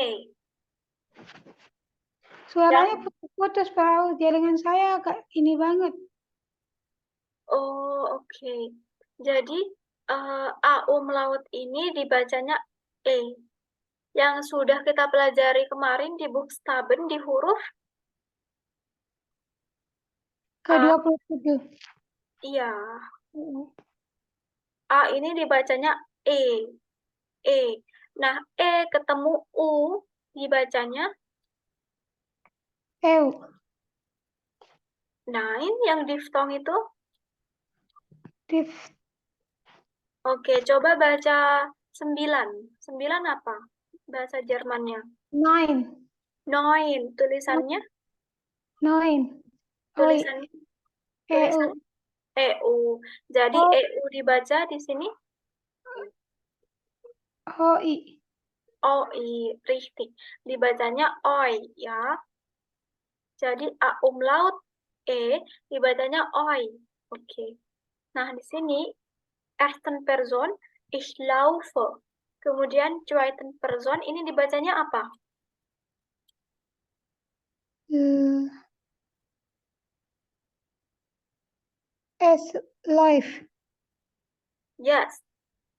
Suaranya Yang putus-putus, Frau. Jaringan saya agak ini banget. Oh, oke. Jadi A umlaut ini dibacanya E. Yang sudah kita pelajari kemarin di Buchstaben di huruf Ke-27. iya. A ini dibacanya E. E. Nah, E ketemu U dibacanya Eu. nine yang diftong itu. Div. Oke, coba baca 9. 9 apa? Bahasa Jermannya. Nine. Neun. Tulisannya? Nine. Oi. Tulisannya? EU. Tulisan EU. Jadi Oh. EU dibaca di sini OI. OI, richtig. Dibacanya OI ya. Jadi A umlaut E dibacanya OI. Oke. Nah, di sini ersten Person ich laufe. Kemudian zweiten Person ini dibacanya apa? S. Life. Yes.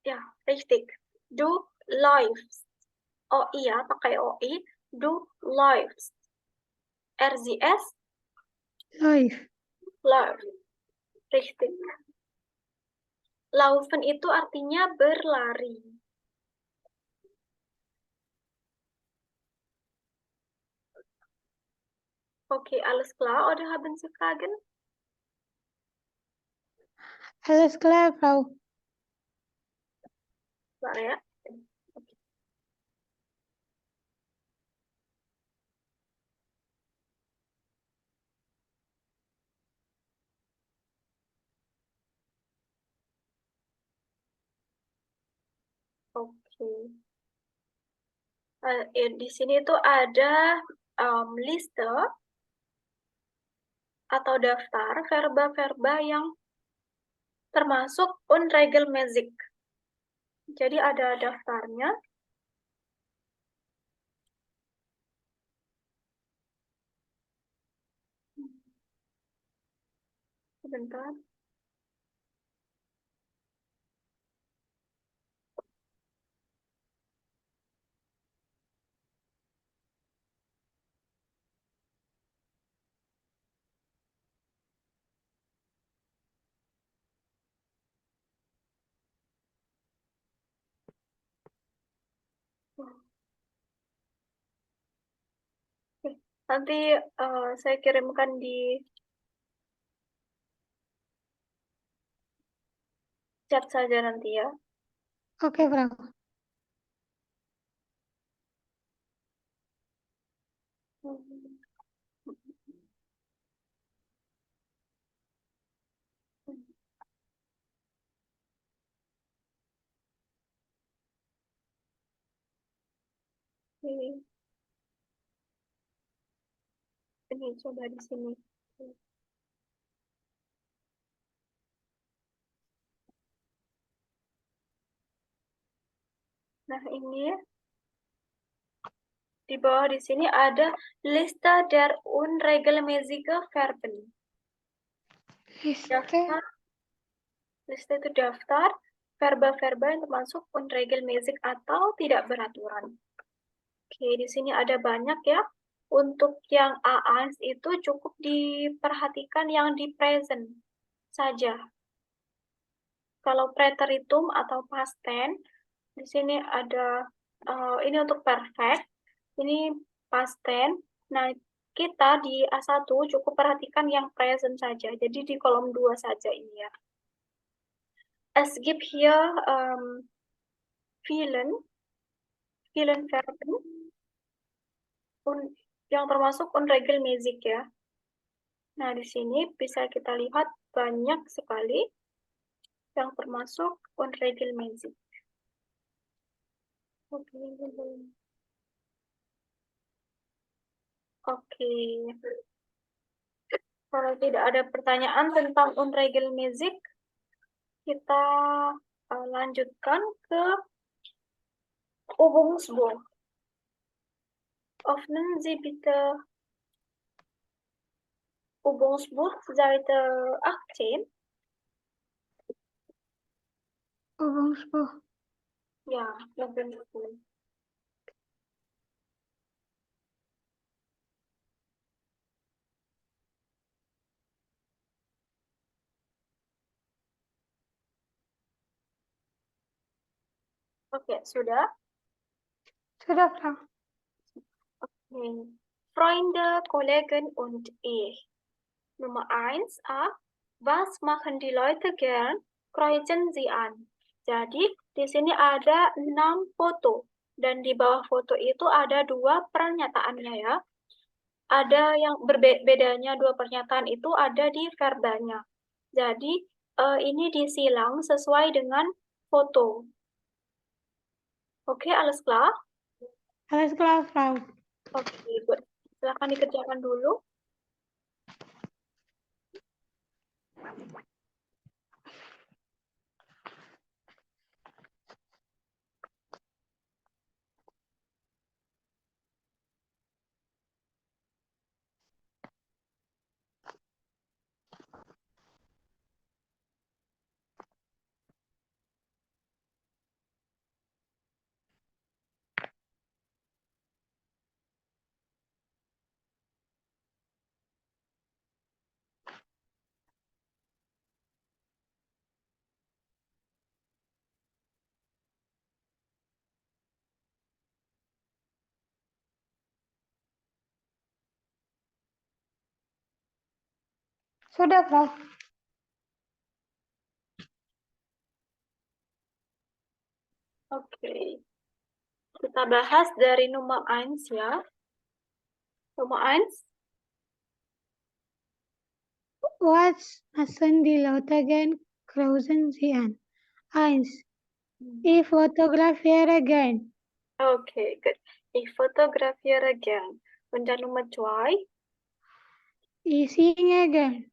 Ya, richtig. Du läufst. OI ya, pakai OI. Du läufst. RZS Life. läuft. Richtig. Laufen itu artinya berlari. Okay, alles klar oder haben Sie Fragen? Alles klar, Frau. Klar ya? Oke. Di sini tuh ada liste atau daftar verba-verba yang termasuk unregelmäßig. Jadi ada daftarnya. Sebentar. Oke, nanti saya kirimkan di chat saja nanti ya. Oke, Frau. Oke. Ini coba di sini. Nah, ini di bawah di sini ada Liste der unregelmäßigen Verben. Liste. Daftar, liste itu daftar verba-verba yang termasuk unregelmäßig atau tidak beraturan. Oke, di sini ada banyak ya. Untuk yang A1 itu cukup diperhatikan yang di present saja. Kalau preteritum atau past tense, di sini ada ini untuk perfect, ini past tense. Nah, kita di A1 cukup perhatikan yang present saja. Jadi di kolom 2 saja ini ya. Es gibt hier vielen Verben yang termasuk unregelmäßig ya. Nah, di sini bisa kita lihat banyak sekali yang termasuk unregelmäßig. Oke. Kalau tidak ada pertanyaan tentang unregelmäßig, kita lanjutkan ke Übungsbuch. Öffnen Sie bitte Übungsbuch Seite 18. Übungsbuch. Ja, Übungsbuch. Oke, sudah? Sudah, Frau. Okay. Freunde, Kollegen und ich. Nummer 1a. Was machen die Leute gern? Kreuzen Sie an. Jadi, di sini ada 6 foto. Dan di bawah foto itu ada 2 pernyataannya ya. Ada yang bedanya 2 pernyataan itu ada di verbanya. Jadi, ini disilang sesuai dengan foto. Oke, alles klar? Alles klar, Frau. Oke, good. Silakan dikerjakan dulu. Sudah, Frau. Oke. Kita bahas dari nomor 1 ya. Nomor 1. Was müssen die Leute gern kreuzen Sie an? 1. Ich fotografiere gern. Okay, good. Ich fotografiere gern. Und dann Nummer 2. Ich singe gern.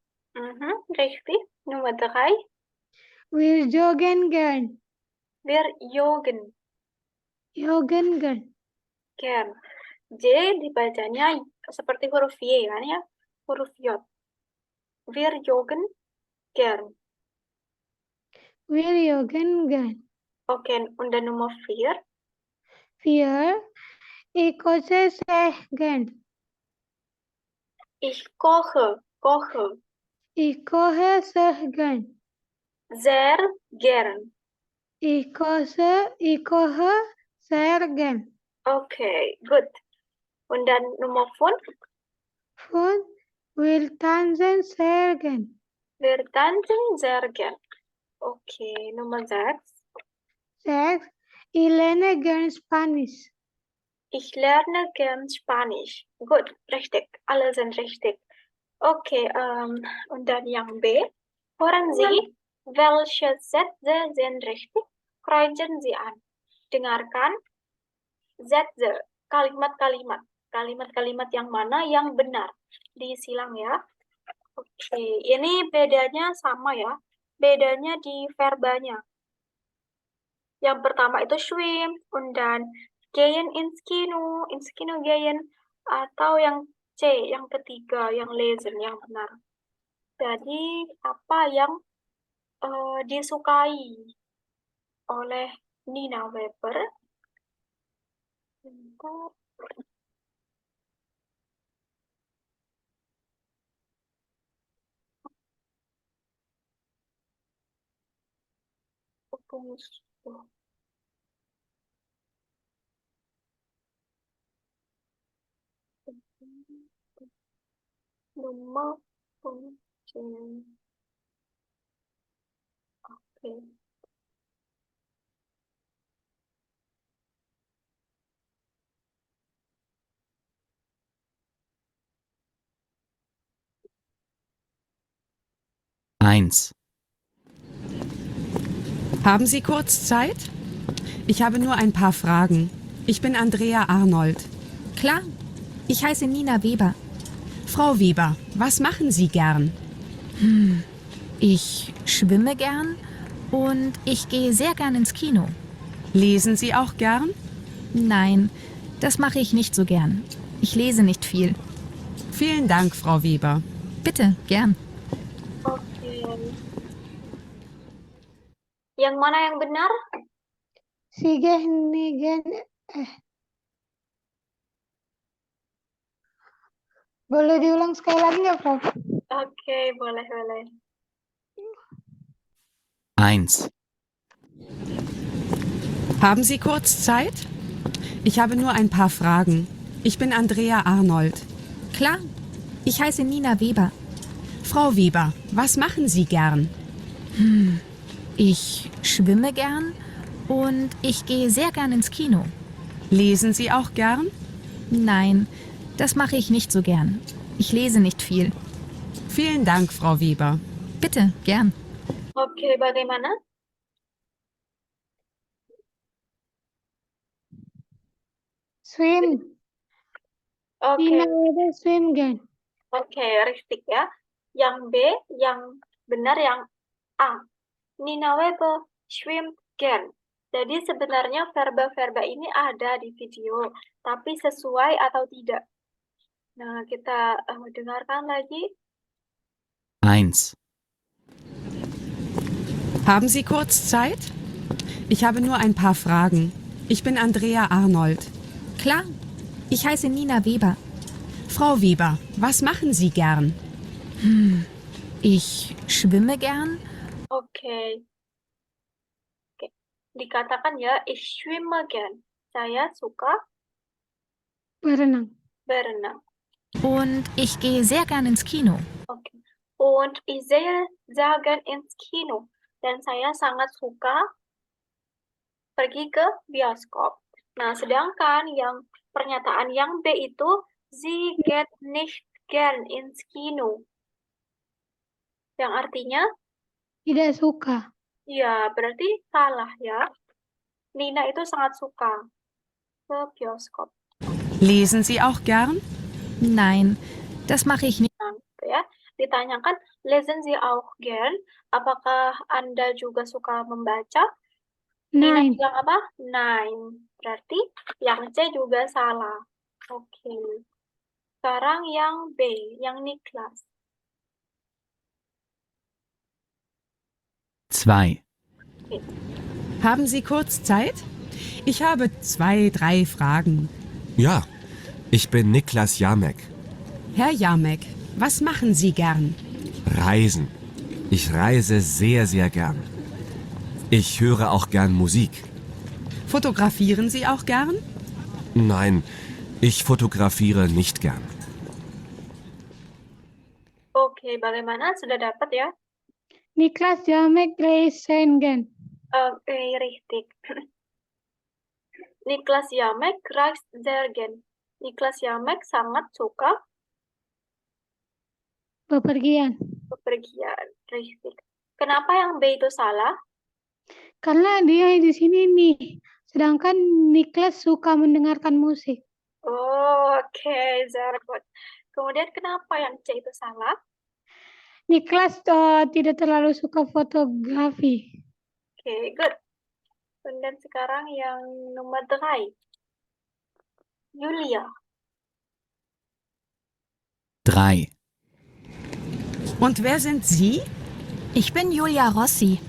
Richtig. Nummer 3. Wir joggen gern. Wir joggen Joggen gern. gern. J dibacanya seperti huruf Y kan ya? Huruf Y. Wir joggen gern. Wir joggen gern. Oke, und dann Nummer 4. Ich koche sehr gern. Ich koche Ich koche sehr gern. sehr gern. Ich koche sehr gern. Okay, good. Und dann Nummer 5. Wir tanzen sehr gern. Wir tanzen sehr gern. Okay, Nummer 6. 6. Ich lerne gern Spanisch. Ich lerne gern Spanisch. Gut, richtig. Alle sind richtig. Okay, und dann yang B. Hören Sie, welche Sätze sind richtig? Kreuzen Sie an. Dengarkan Sätze, kalimat-kalimat. Kalimat-kalimat yang mana yang benar. Disilang ya. Oke, ini bedanya sama ya. Bedanya di verbanya. Yang pertama itu swim, und dann gehen ins Kino gehen, atau yang C, yang ketiga, yang lesen, yang benar. Jadi, apa yang disukai oleh Nina Weber? Bentar. Nomor kuncing. Oke. Eins. Haben Sie kurz Zeit? Ich habe nur ein paar Fragen. Ich bin Andrea Arnold. Klar, ich heiße Nina Weber. Frau Weber, was machen Sie gern? Ich schwimme gern und ich gehe sehr gern ins Kino. Lesen Sie auch gern? Nein, das mache ich nicht so gern. Ich lese nicht viel. Vielen Dank, Frau Weber. Bitte, gern. Oke. Yang mana yang benar? Sie gehen. Boleh diulang sekali lagi nggak, Prof? Oke, boleh. Eins. Haben Sie kurz Zeit? Ich habe nur ein paar Fragen. Ich bin Andrea Arnold. Klar, ich heiße Nina Weber. Frau Weber, was machen Sie gern? Ich schwimme gern und ich gehe sehr gern ins Kino. Lesen Sie auch gern? Nein, das mache ich nicht so gern. Ich lese nicht viel. Vielen Dank, Frau Weber. Bitte, gern. Oke, bagaimana? Swim. Oke. Nina Weber swim gern. Oke, richtig ya. Yang B, yang benar yang A. Nina Weber schwimmt gern. Jadi sebenarnya verba-verba ini ada di video, tapi sesuai atau tidak. Nah, kita dengarkan lagi. Eins. Haben Sie kurz Zeit? Ich habe nur ein paar Fragen. Ich bin Andrea Arnold. Klar, ich heiße Nina Weber. Frau Weber, was machen Sie gern? Ich schwimme gern. Oke. Dikatakan ya, ich schwimme gern. Saya suka Berenang. berenang. Und ich gehe sehr gern ins Kino. Oke. Und ich sehe sehr gern ins Kino. Dan saya sangat suka pergi ke bioskop. Nah, sedangkan yang pernyataan yang B itu Sie geht nicht gern ins Kino. Yang artinya, Tidak suka. ya berarti salah ya. Nina itu sangat suka ke bioskop. Lesen Sie auch gern? Nein, das mache ich nicht. Nah, gitu ya. Ditanyakan, lesen Sie auch gern? Apakah Anda juga suka membaca? Nina Nein. bilang apa? Nein. Berarti yang C juga salah. Oke. Sekarang yang B, yang Niklas. 2. Haben Sie kurz Zeit? Ich habe 2, 3 Fragen. Ja, ich bin Niklas Jamek. Herr Jamek, was machen Sie gern? Reisen. Ich reise sehr, sehr gern. Ich höre auch gern Musik. Fotografieren Sie auch gern? Nein, ich fotografiere nicht gern. Oke, bagaimana? Sudah dapat ya? Niklas Jamek reisen gern. Oke, richtig. Niklas Jamek reist sehr gern. Niklas Jamek sangat suka Bepergian. bepergian. Richtig. Kenapa yang B itu salah? Karena dia di sini nih. Sedangkan Niklas suka mendengarkan musik. Oh, oke, very good. Kemudian kenapa yang C itu salah? Niklas tidak terlalu suka fotografi. Oke, good. Dan sekarang yang nomor 3. Julia. 3. Und wer sind Sie? Ich bin Julia Rossi.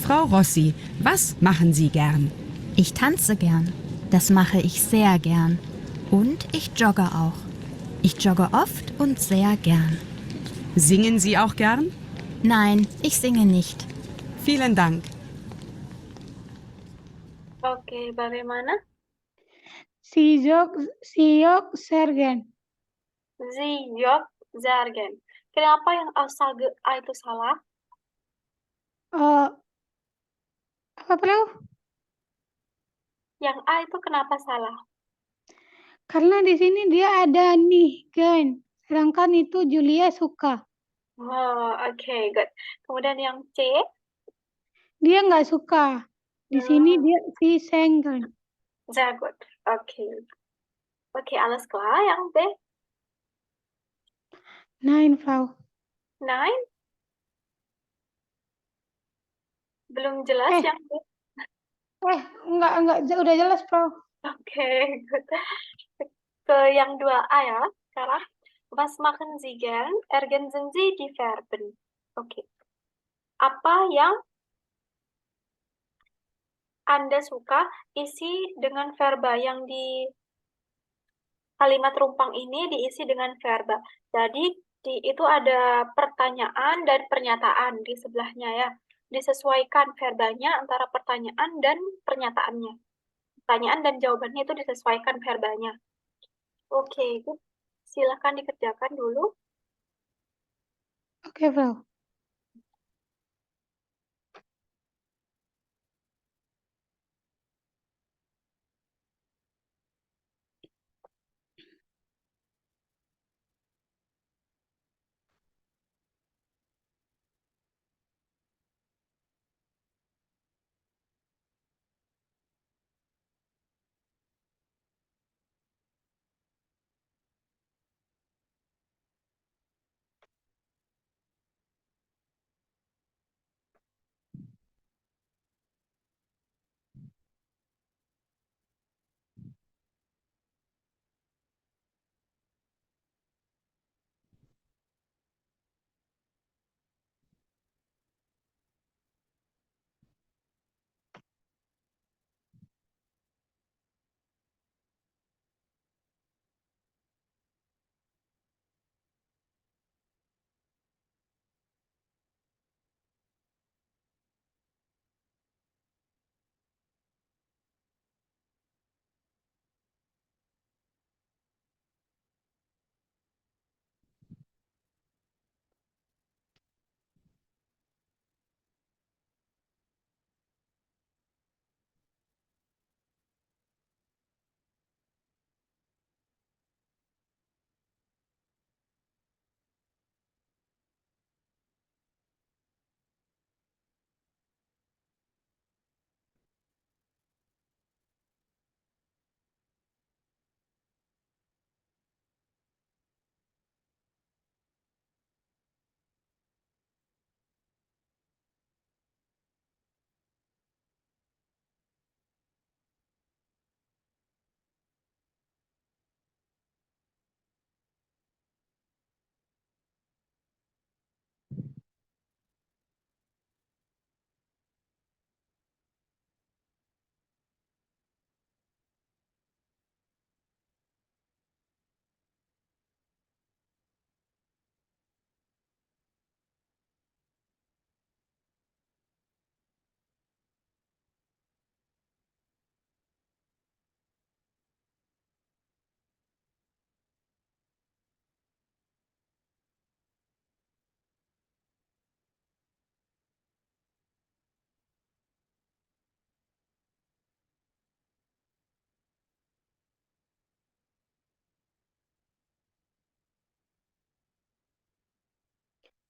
Frau Rossi, was machen Sie gern? Ich tanze gern. Das mache ich sehr gern. Und ich jogge auch. Ich jogge oft und sehr gern. Singen Sie auch gern? Nein, ich singe nicht. Vielen Dank. Oke, bagaimana? Si Yok Sergen. Sie jog sehr gern. Kenapa yang asal A itu salah? Apa Bro? Yang A itu kenapa salah? Karena di sini dia ada nih, Gen. Sedangkan itu Julia suka. Oh, oke, good. Kemudian yang C? Dia nggak suka. Di sini dia si Sengen. Sehr good. Oke. Oke, alles klar. Yang B? Nein, Frau. Nein? Belum jelas yang B? Enggak, udah jelas, Frau. Oke, good. Ke yang 2A ya, sekarang. Was machen Sie gern? Ergänzen Sie die Verben. Oke. Apa yang Anda suka isi dengan verba yang di kalimat rumpang ini diisi dengan verba. Jadi itu ada pertanyaan dan pernyataan di sebelahnya ya. Disesuaikan verbanya antara pertanyaan dan pernyataannya. Pertanyaan dan jawabannya itu disesuaikan verbanya. Oke, silakan dikerjakan dulu. Oke, Frau.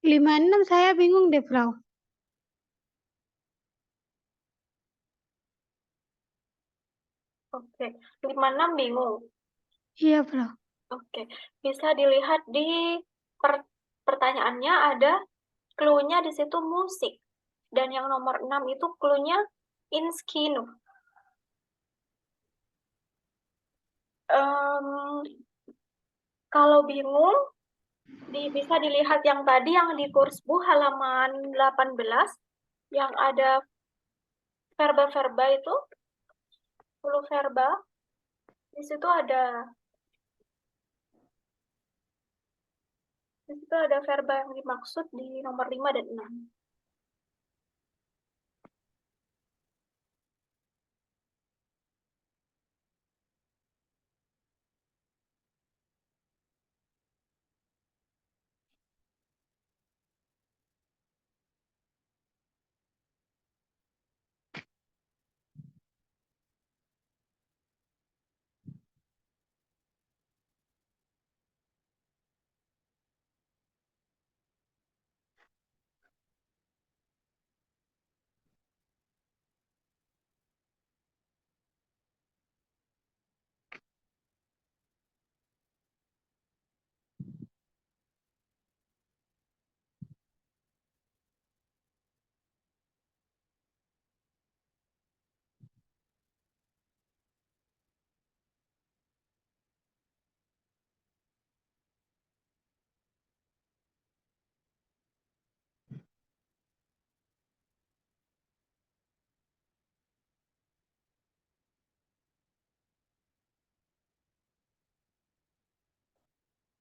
56 saya bingung deh, Frau. Oke, 56 bingung. Iya, Frau. Oke, bisa dilihat di pertanyaannya ada clue-nya di situ musik. Dan yang nomor 6 itu clue-nya ins Kino. Kalau bingung, bisa dilihat yang tadi yang di Kursbu halaman 18 yang ada verba-verba itu, 10 verba. Di situ ada verba yang dimaksud di nomor 5 dan 6.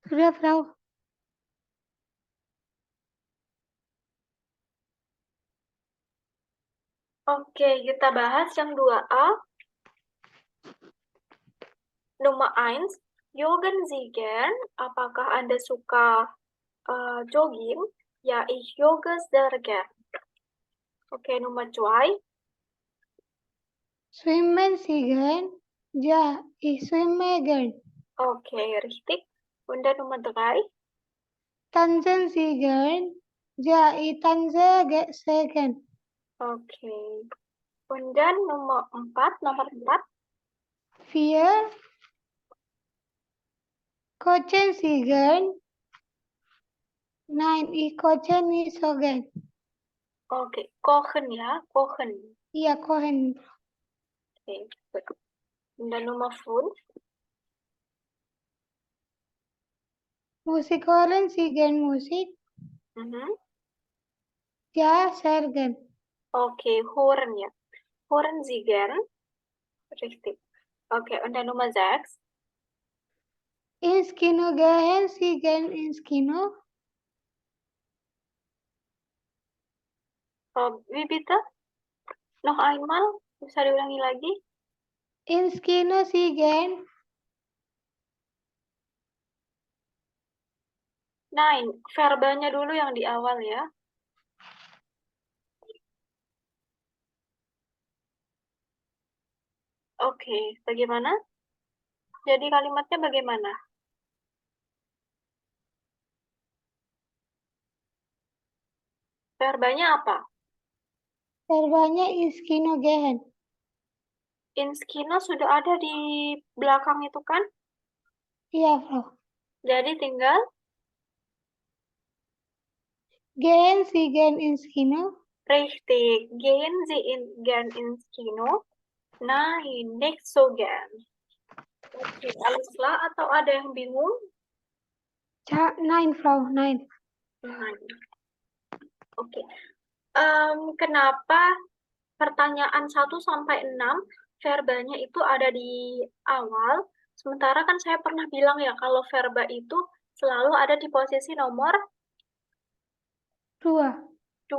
Sudah, Frau. Oke, kita bahas yang 2A. Nummer 1, joggen Sie gern? Apakah Anda suka jogging? Ja, ich jogge sehr gern. Oke, Nummer 2. Schwimmen Sie gern? Ja, ich schwimme gern. Oke, richtig. Und dann Nummer 3. Tanzen Sie gern? Ja, ich tanze sehr gern. Oke. Und dann nomor 4. 4. Kochen Sie gern? Nein, ich koche nicht so gern. Oke, kochen ya, kochen. Iya, kochen. Oke, gut. Und dann Nummer 5. Musik hören Sie gern Musik? Ja, sehr gern. Oke, hören ya. Hören Sie gern? Richtig. Oke, und dann Nummer 6. Ins Kino gehen Sie gern ins Kino? Wie bitte? Noch einmal? Bisa diulangi lagi? Ins Kino Sie gern? Nein, verbanya dulu yang di awal ya. Oke, bagaimana? Jadi kalimatnya bagaimana? Verbanya apa? Verbanya ins Kino gehen. Ins Kino sudah ada di belakang itu kan? Iya, Frau. Jadi tinggal Gehen Sie gern ins Kino? richtig. Gehen Sie gern ins Kino? Nein, nicht so gern. Oke, Alisla atau ada yang bingung? Nein, Frau, nein. Nein. Oke. Kenapa pertanyaan 1 sampai 6 verbanya itu ada di awal? Sementara kan saya pernah bilang ya kalau verba itu selalu ada di posisi nomor 2.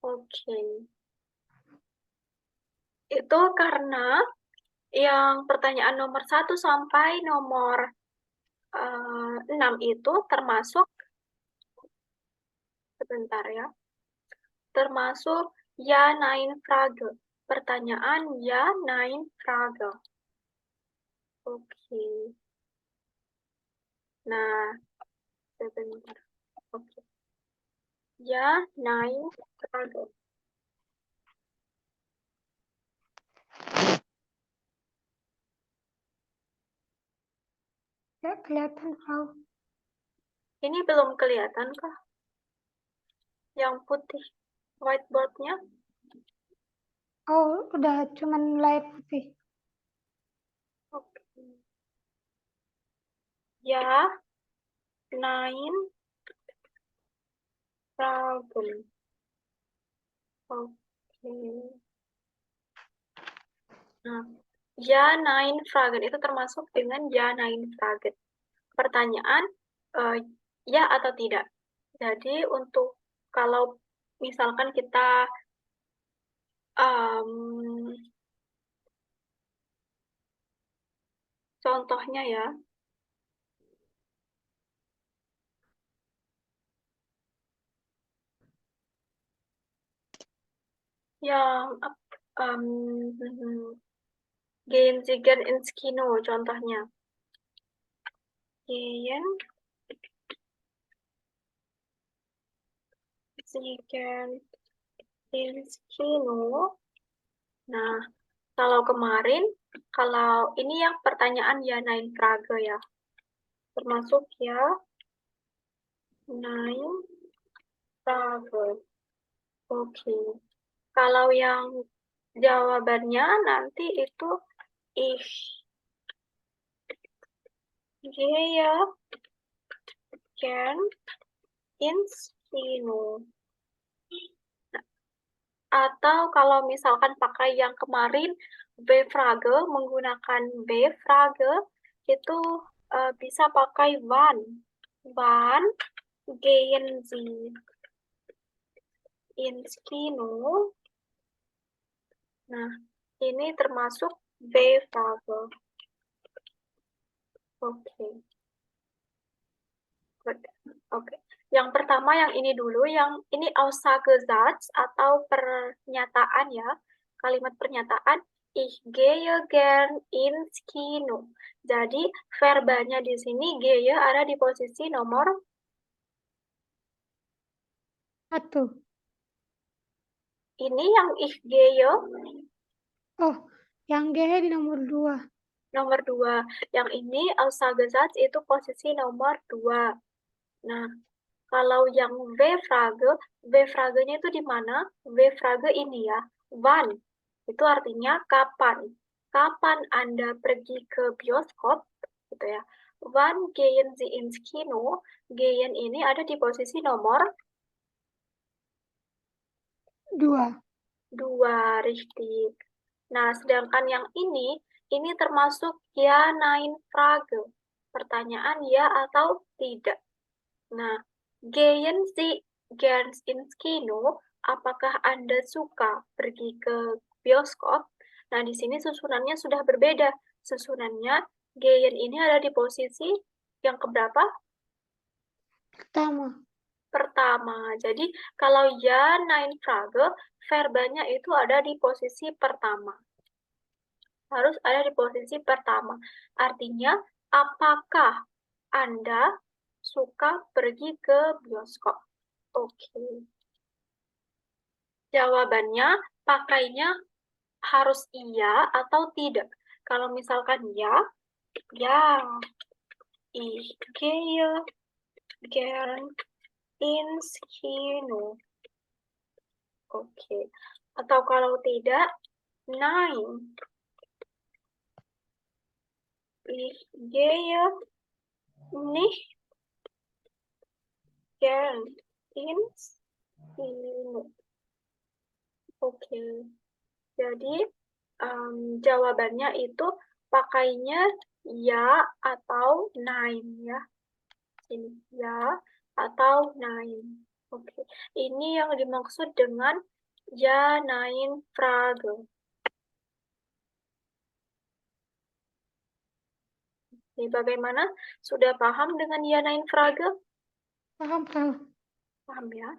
Oke. Itu karena yang pertanyaan nomor 1 sampai nomor 6 itu termasuk, sebentar ya, termasuk ya, nein, Frage. Pertanyaan ya, nein, Frage. Oke. Nah, sebentar. Oke. Ja, nein, Frage. Nggak kelihatan, Frau. Ini belum kelihatan kah? Yang putih, whiteboard-nya? Oh, udah cuman light putih. Oke. Ja, nein, Fragen. Oke. Nah, ja, nein, Fragen itu termasuk dengan ja, nein, Fragen. Pertanyaan, ya atau tidak. Jadi untuk kalau misalkan kita contohnya ya, yang gehen Sie gern ins Kino contohnya. Gehen Sie gern ins Kino. Nah, kalau kemarin, kalau ini yang pertanyaan ya nein Frage ya. Termasuk ya nein Frage. Oke. Kalau yang jawabannya nanti itu ich gehe gern ins Kino. Nah, atau kalau misalkan pakai yang kemarin B-Frage, menggunakan B-Frage, itu bisa pakai wann. Wann gehen Sie ins Kino? Nah, ini termasuk B-Frage. Oke. Good. Oke. Yang pertama yang ini dulu, yang ini Aussagesatz atau pernyataan ya, kalimat pernyataan. Ich gehe gern ins Kino. Jadi verbanya di sini gehe ada di posisi nomor 1. ini yang ich gehe. Oh, yang gehe di nomor 2. Nomor 2. Yang ini Aussagesatz itu posisi nomor 2. Nah, kalau yang W-Frage-nya itu di mana? W-Frage ini ya, wann. Itu artinya kapan. Kapan Anda pergi ke bioskop, gitu ya. Wann gehen Sie ins Kino? Gehen ini ada di posisi nomor 2. 2, richtig. Nah, sedangkan yang ini termasuk ja, nein, Frage. Pertanyaan ya atau tidak. Nah, gehen Sie gern ins Kino? Apakah Anda suka pergi ke bioskop? Nah, di sini susunannya sudah berbeda. Susunannya gehen ini ada di posisi yang keberapa? Pertama. Jadi, kalau ja, nein, Frage, verbanya itu ada di posisi pertama. Harus ada di posisi pertama. Artinya, apakah Anda suka pergi ke bioskop? Oke. Jawabannya, pakainya harus iya atau tidak. Kalau misalkan ya, ich gehe gern ins Kino. Oke. Atau kalau tidak, nein. Ich gehe nicht gern ins Kino. Oke. Jadi, jawabannya itu pakainya ya atau nein ya. Ini ya atau nein. Oke. Ini yang dimaksud dengan ja, nein, Frage. Ini bagaimana? Sudah paham dengan ya, nein, Frage? Paham, Frau. Paham ya?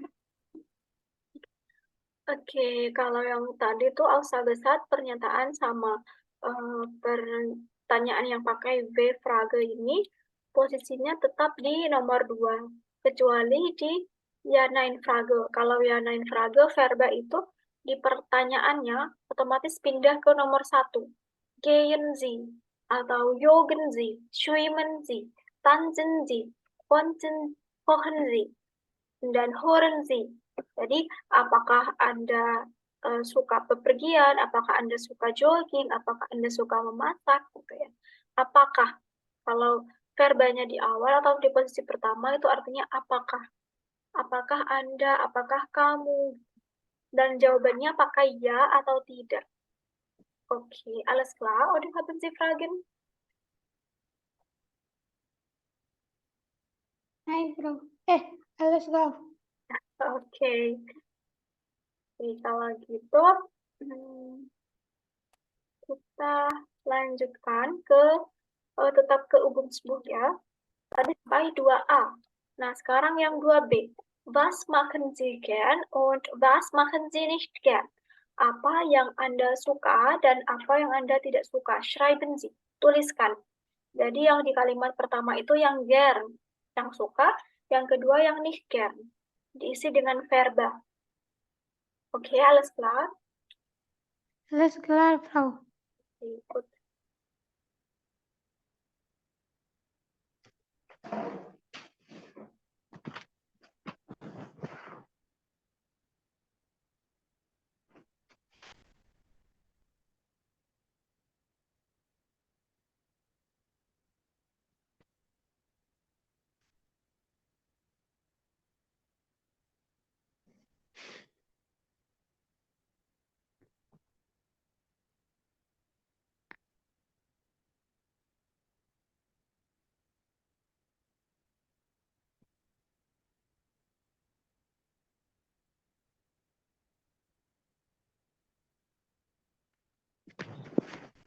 Oke, kalau yang tadi tuh Aussagesatz pernyataan sama pertanyaan yang pakai W-Frage ini posisinya tetap di nomor 2, kecuali di Ya nein Frage. Kalau ya nein Frage, verba itu di pertanyaannya otomatis pindah ke nomor 1. Gehen Sie atau joggen Sie, schwimmen Sie, tanzen Sie, kochen Sie, dan hören Sie. Jadi, apakah Anda suka bepergian, apakah Anda suka jogging, apakah Anda suka memasak, gitu ya. Apakah, kalau verbanya di awal atau di posisi pertama itu artinya apakah. Apakah Anda, apakah kamu, dan jawabannya apakah ya atau tidak. Okay, alles klar, oder haben Sie Fragen? Nein, Frau. Alles klar. Oke. Oke, kalau gitu, kita lanjutkan ke tetap ke Übungsbuch ya. Tadi sampai 2a. Nah, sekarang yang 2b. Was machen Sie gern und was machen Sie nicht gern? Apa yang Anda suka dan apa yang Anda tidak suka? Schreiben Sie, tuliskan. Jadi yang di kalimat pertama itu yang gern, yang suka. Yang kedua yang nicht gern. Diisi dengan verba. Oke, alles klar? Alles klar, Frau. Oke, gut.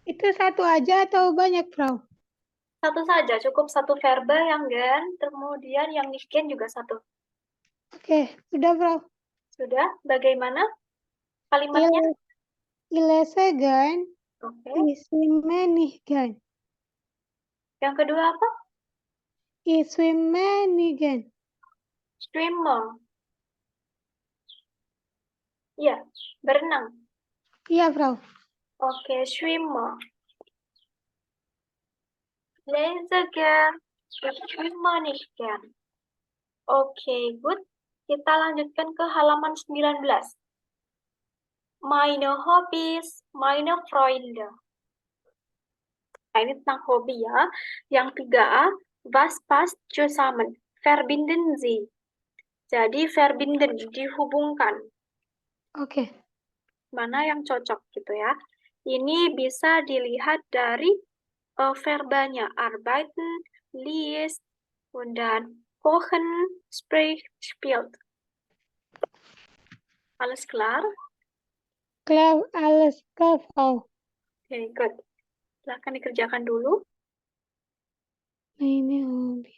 Itu satu aja atau banyak, Frau? Satu saja, cukup satu verba yang gern, kemudian yang nicht gern juga satu. Oke, sudah, Frau. Sudah? Bagaimana kalimatnya? Ich lese gern, Oke. ich schwimme nicht gern. Yang kedua apa? Ich schwimme nicht gern. Schwimmer. Iya, berenang. Iya, Frau. Oke, schwimmer. Lese gern, ich schwimme nicht gern. Oke, good. Kita lanjutkan ke halaman 19. Meine Hobbys, meine Freunde. Nah, ini tentang hobi ya. Yang 3a, was passt zusammen? Verbinden Sie. Jadi verbinden, dihubungkan. Oke. Mana yang cocok gitu ya. Ini bisa dilihat dari verbanya. Arbeiten, liest, dan kochen, spricht, spielt. Alles klar? Klar, alles klar, Frau. Oke, good. Silahkan dikerjakan dulu. Meine Hobby.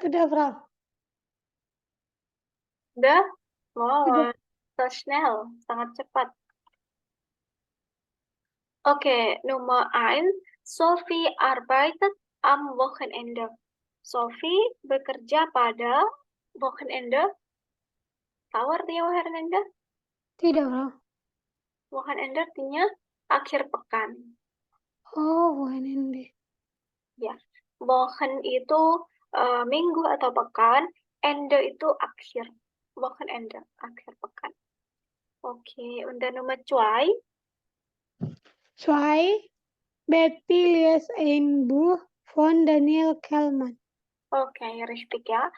Sudah, Frau. Udah? Wow, Sudah. so schnell, sangat cepat. Oke, Nummer 1. Sophie arbeitet am Wochenende. Sophie bekerja pada Wochenende. Tahu artinya Wochenende? Tidak, Frau. Wochenende artinya akhir pekan. Oh, Wochenende. Ya, Wochen itu minggu atau pekan, Ende itu akhir. Wochenende, akhir pekan. Oke, und dann Nummer 2. 2. Betty liest ein Buch von Daniel Kellmann. Oke, richtig ya.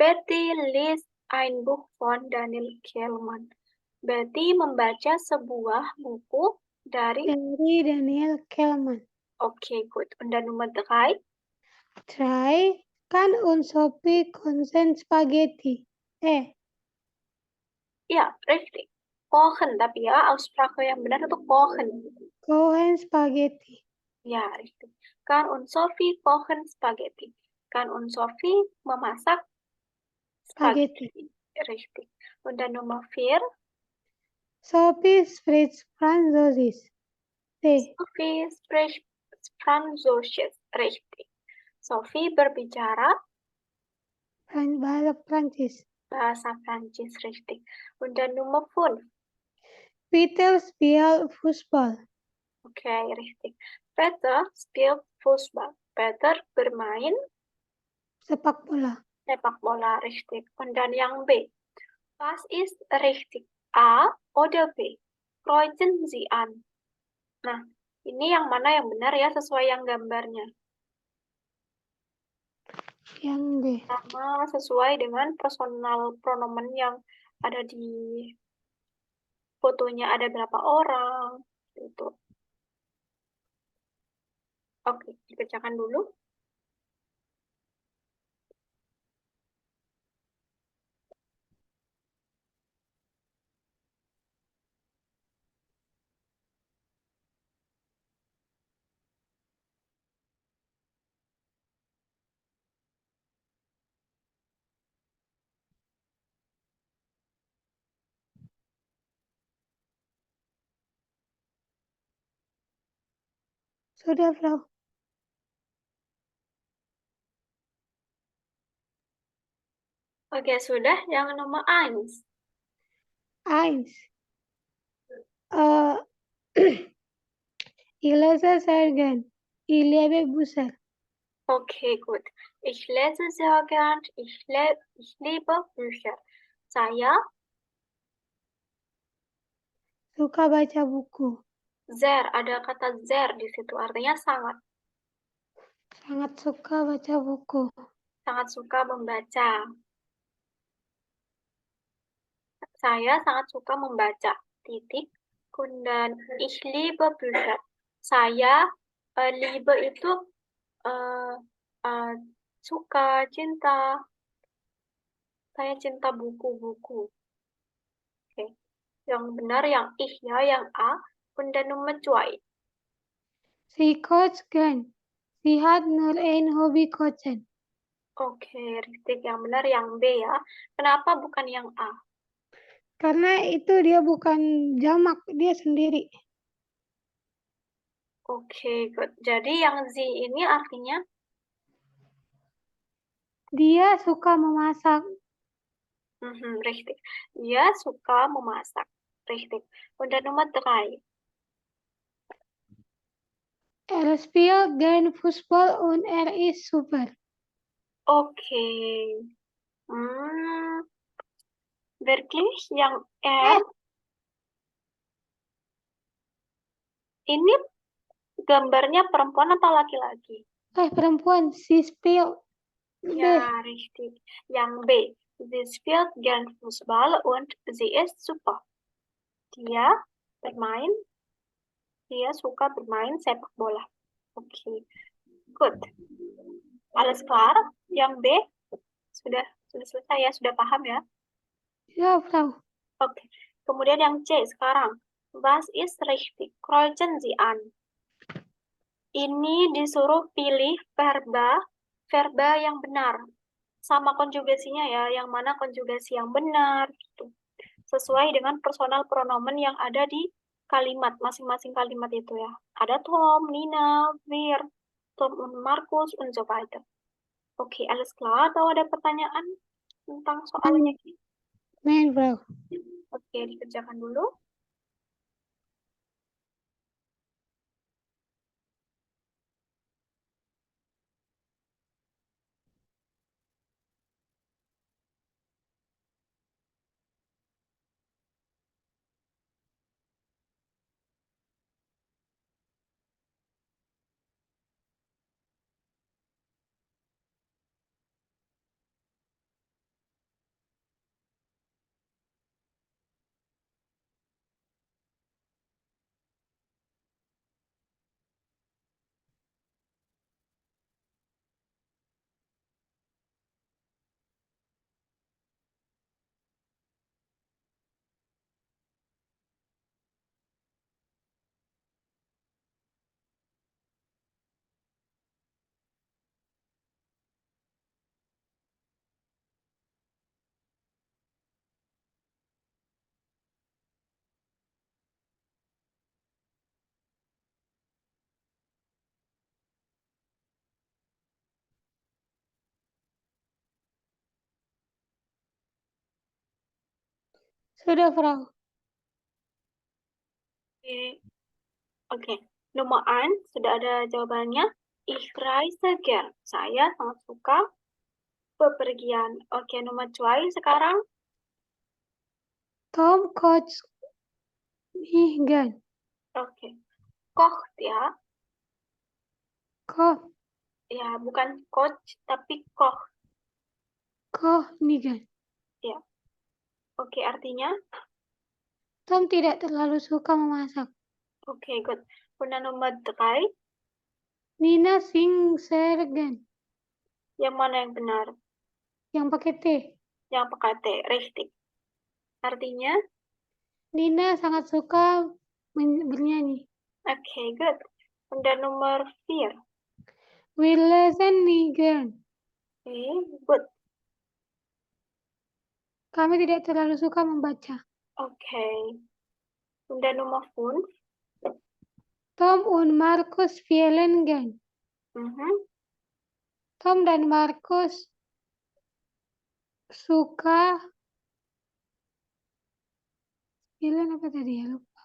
Betty liest ein Buch von Daniel Kellmann. Betty membaca sebuah buku dari Daniel Kellmann. Oke, gut. Und dann Nummer 3. 3. Kan und Sophie kochen Spaghetti. Ya, richtig. Kochen, tapi ya Aussprache yang benar itu kochen. Kochen Spaghetti. Ya, richtig. Kan und Sophie kochen Spaghetti. Kan und Sophie memasak Spaghetti. Richtig. Und dann Nummer 4, Sophie spricht Französisch. T. Sophie spricht Französisch. Richtig. Sophie berbicara Bahasa Prancis. bahasa Prancis. Richtig. Und dann Nummer 5. Peter spielt Fußball. Okay, richtig. Peter spielt Fußball. Peter bermain Sepak bola. sepak bola. Richtig. Und dann yang B. Was ist richtig? A oder B? Kreuzen Sie an. Nah, ini yang mana yang benar ya sesuai yang gambarnya. Yang B. Sama sesuai dengan personal pronomen yang ada di fotonya ada berapa orang gitu. Oke, dikerjakan dulu. Sudah, Frau. Oke, sudah. Yang nomor 1. Eins. Ich lese sehr gern. Ich liebe Bücher. Okay, gut. Ich lese sehr gern. Ich liebe Bücher. Saya Suka baca buku. sehr, ada kata sehr di situ, artinya sangat. Sangat suka baca buku. Sangat suka membaca. Saya sangat suka membaca. Titik. Dan ich liebe Bücher. Saya liebe itu eh, eh, suka, cinta. Saya cinta buku-buku. Oke. Yang benar yang ich ya, yang A. Und dann Nummer 2. Sie kocht gern. Sie hat nur ein Hobby kochen. Oke, Ristik. Yang benar yang B ya. Kenapa bukan yang A? Karena itu dia bukan jamak, dia sendiri. Oke, good. Jadi yang Z ini artinya Dia suka memasak. richtig. Dia suka memasak. Richtig. Und dann Nummer 3. Er spielt gern Fußball und er ist super. Oke. Wirklich yang R ini gambarnya perempuan atau laki-laki? Perempuan, sie spielt. Ja, richtig. Yang B. Sie spielt gern Fußball und sie ist super. Dia bermain, dia suka bermain sepak bola. Oke. Good. Alles klar? Yang B sudah selesai ya, sudah paham ya? Ja, Frau. Oke. Kemudian yang C sekarang. Was ist richtig? Kreuzen Sie an. Ini disuruh pilih verba yang benar. Sama konjugasinya ya, yang mana konjugasi yang benar gitu. Sesuai dengan personal pronomen yang ada di kalimat, masing-masing kalimat itu ya. Ada Tom, Nina, Wir, Tom und Markus, und so weiter. Oke, alles klar? Atau ada pertanyaan tentang soalnya? Nein, Frau. Oke, dikerjakan dulu. Sudah, Frau. Oke. Nomor 1 sudah ada jawabannya. Ich reise gern. Saya sangat suka bepergian. Oke, nomor 2 sekarang. Tom kocht mich gern. Oke. Kocht ya. Kocht Ya, bukan coach tapi koch. mich gern. Ya. Oke, artinya? Tom tidak terlalu suka memasak. Oke, good. Kemudian nomor 3. Nina singt sehr gern. Yang mana yang benar? Yang pakai T. Yang pakai T, richtig. Artinya? Nina sangat suka bernyanyi. Oke, good. Kemudian nomor 4. We listen nicht gern. Oke, good. Kami tidak terlalu suka membaca. Oke. Kemudian nomor 5. Tom und Markus spielen gern. Tom dan Markus suka spielen apa tadi ya? Lupa.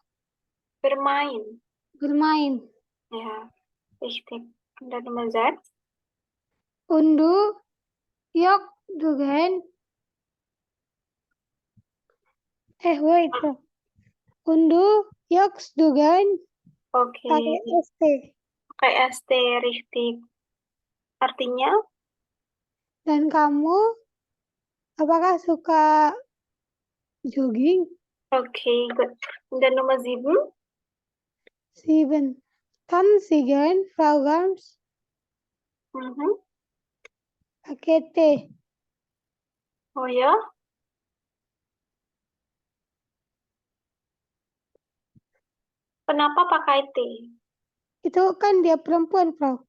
Bermain. Bermain. Ya, richtig. Kemudian nomor 6. Und du jogst gern. Wait. Und du jogst gern. Oke. Pakai ST. Pakai ST, richtig. Artinya? Dan kamu apakah suka jogging? Oke, good. Dan nomor 7. 7. Tanzen gern, Frau Gams. Pakai T. Oh ya? Kenapa pakai T? Itu kan dia perempuan, Frau.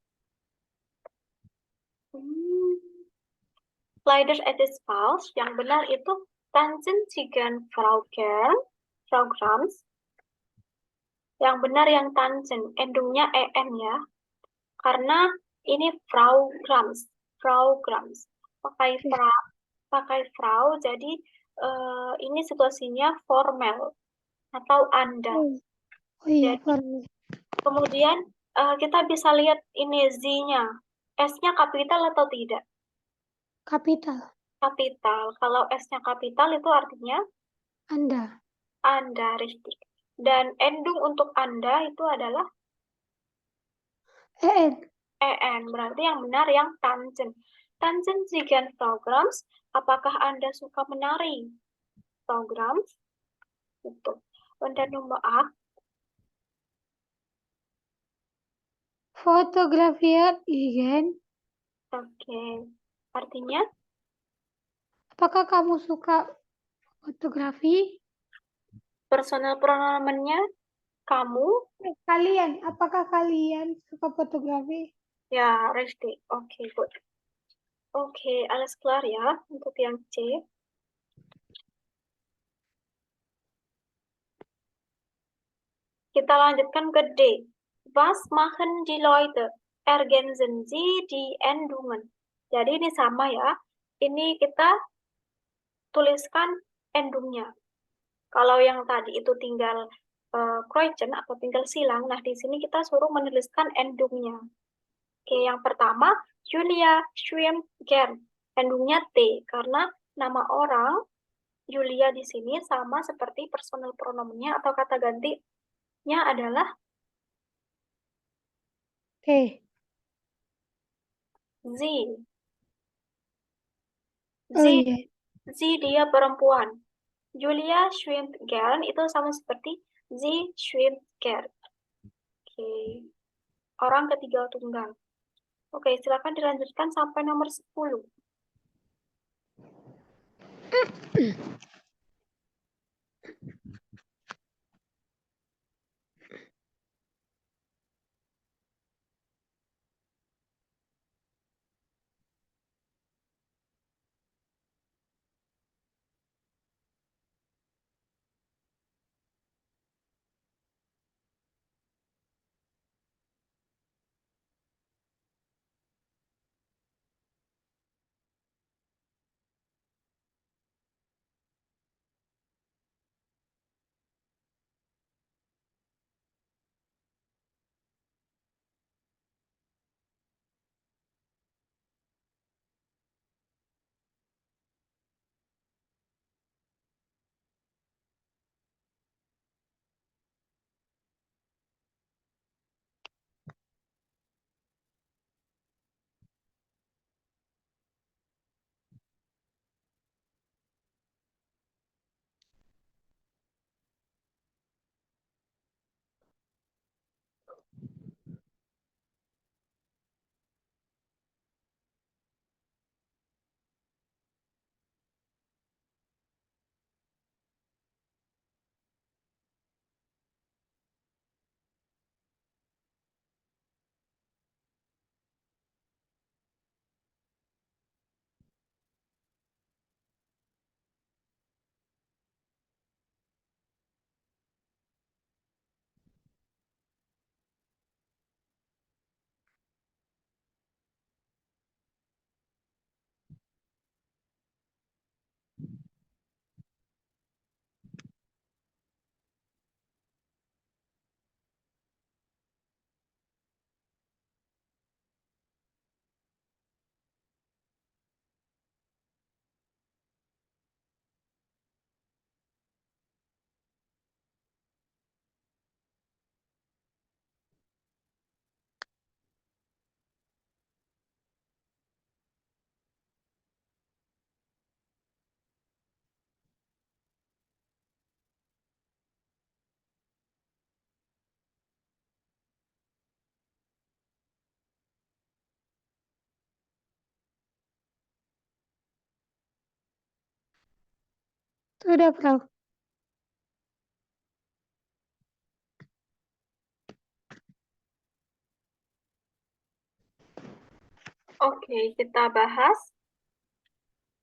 Leider es ist falsch. Yang benar itu tanzen Sie gern Frau Kern, Frau Grams. Yang benar yang tanzen, endungnya en ya. Karena ini Frau Grams, Frau Grams. Pakai Frau, jadi ini situasinya formal atau Anda. Oh iya, Jadi, formal. kemudian kita bisa lihat ini Z-nya. S-nya kapital atau tidak? Kapital. Kapital. Kalau S-nya kapital itu artinya? Anda. Anda, richtig. Dan endung untuk Anda itu adalah? En. En. Berarti yang benar yang tanzen. Tanzen Sie gern Frau Grams. Apakah Anda suka menari? Frau Grams. Itu. Dan nomor 8. Fotografiert igen. Oke. Artinya? Apakah kamu suka fotografi? Personal pronomennya kamu? Kalian. Apakah kalian suka fotografi? Ya, richtig. Oke, good. Oke, alles klar ya untuk yang C. Kita lanjutkan ke D. Was machen die Leute? Ergänzen Sie die Endungen. Jadi ini sama ya. Ini kita tuliskan endungnya. Kalau yang tadi itu tinggal kreuzen atau tinggal silang, nah di sini kita suruh menuliskan endungnya. Oke, yang pertama, Julia schwimmt gern. Endungnya T, karena nama orang Julia di sini sama seperti personal pronomennya atau kata gantinya adalah T. Sie. Oh iya. Sie dia perempuan. Julia schwimmt gern itu sama seperti sie schwimmt gern. Oke. Orang ketiga tunggal. Oke, silakan dilanjutkan sampai nomor 10. Sudah, Frau. Oke, kita bahas.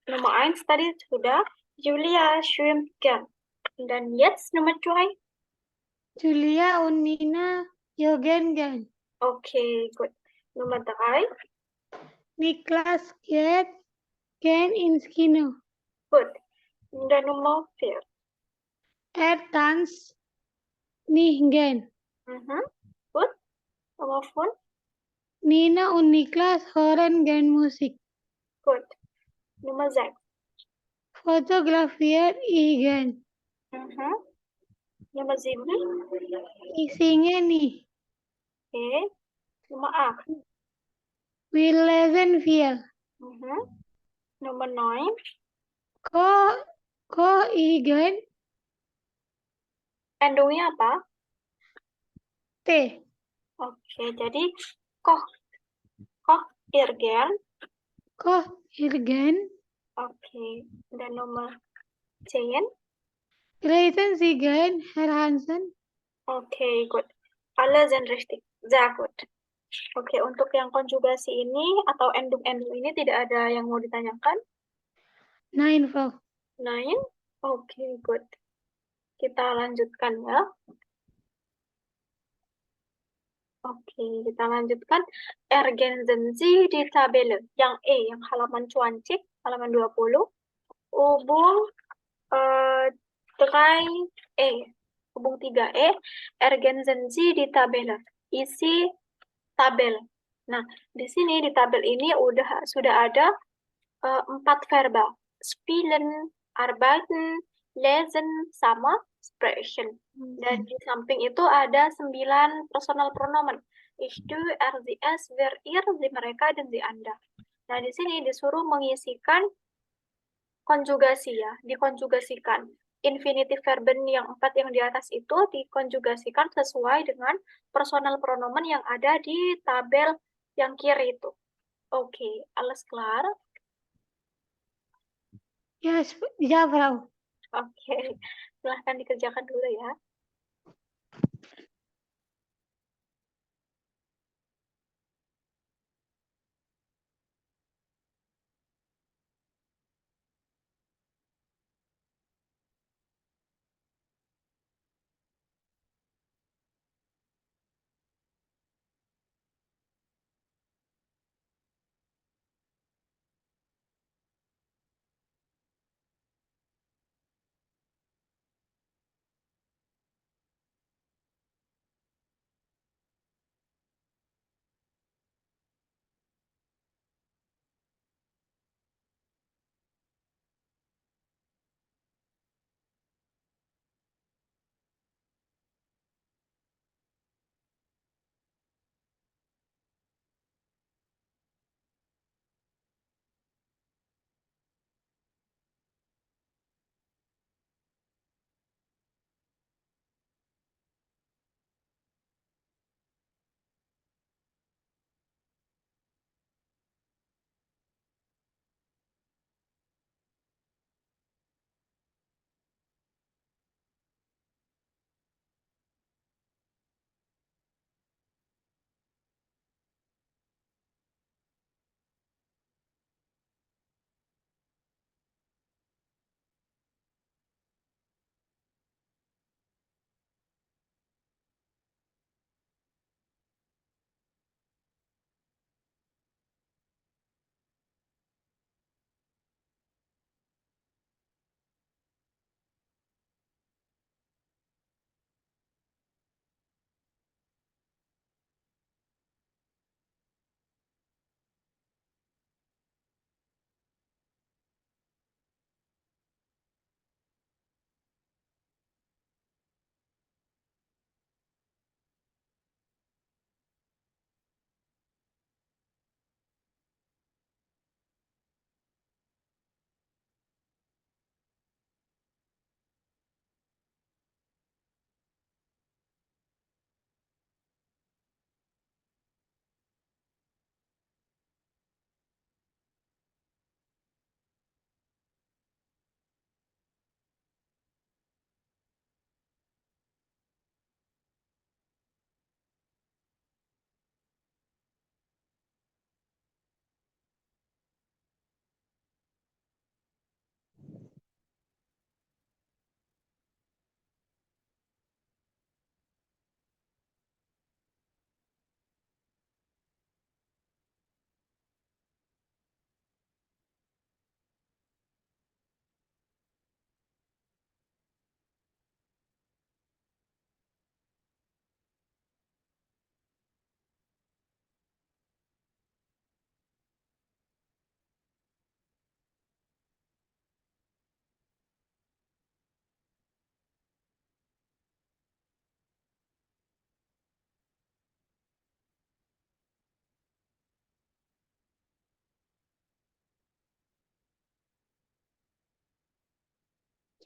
Nummer 1 tadi sudah. Julia schwimmt gern. Dan jetzt Nummer 2. Julia und Nina joggen gern. Okay, gut. Nummer 3. Niklas geht gern ins Kino. Gut. Dan Nummer 4. Tanzt nicht gern. Gut. Nummer 5. Nina und Niklas hören gern Musik. Gut. Nummer 6. Fotografiert ich gern. Nummer 7. Ich singe nicht. Okay. Nummer 8. Wir lesen viel. Nummer 9. Koch ich gern. Endungnya apa? T. Oke, jadi koch ihr gern. Koch ich gern. Oke. Dan nomor 10. Reisen Sie gern, Herr Hansen? Oke, gut. Alle sind richtig. Sehr gut. Oke, untuk yang konjugasi ini atau endung-endung ini tidak ada yang mau ditanyakan? Nein, Frau. Nein? Oke, good. Kita lanjutkan ya. Oke, kita lanjutkan. Ergänzen Sie die Tabelle. Yang E, yang halaman cuancik, halaman 20. Hubung 3E. Hubung 3E. Ergänzen Sie die Tabelle. Isi tabel. Nah, di sini di tabel ini sudah ada 4 verba. Spielen, arbeiten, lesen, sama sprechen. Dan di samping itu ada 9 personal pronomen. Ich, du, er, sie, es, wir, ihr, sie, mereka, dan sie, anda. Nah, di sini disuruh mengisikan konjugasi ya, dikonjugasikan. Infinitive verben yang 4 yang di atas itu dikonjugasikan sesuai dengan personal pronomen yang ada di tabel yang kiri itu. Oke, alles klar? Ya, Frau. Oke, silahkan dikerjakan dulu ya.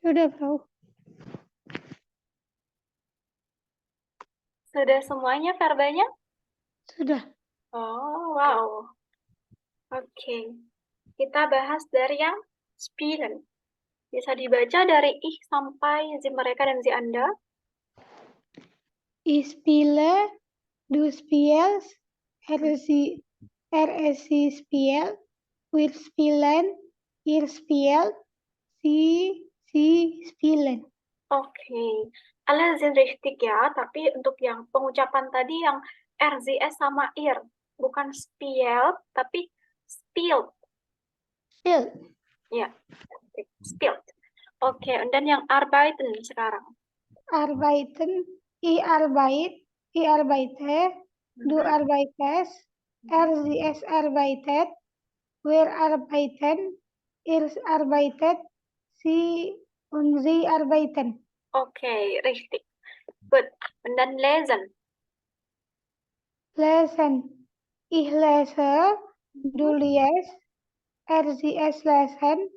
Sudah, Frau. Sudah semuanya verbanya? Sudah. Oh, wow. Oke. Kita bahas dari yang spielen. Bisa dibaca dari ich sampai sie mereka dan sie Anda. Ich spiele, du spielst, sie spielt, wir spielen, ihr spielt, sie spielen. Oke. Alle sind richtig ya, tapi untuk yang pengucapan tadi yang RZS sama IR. Bukan spielt, tapi spielt. Spielt. Ya, spielt. Oke, dan yang arbeiten sekarang. Arbeiten, ich arbeite, du arbeitest, sie arbeitet, wir arbeiten, ihr arbeitet, sie arbeiten. Oke, richtig. Good. Dan lesen. Lesen, ich lese, du liest, sie lesen,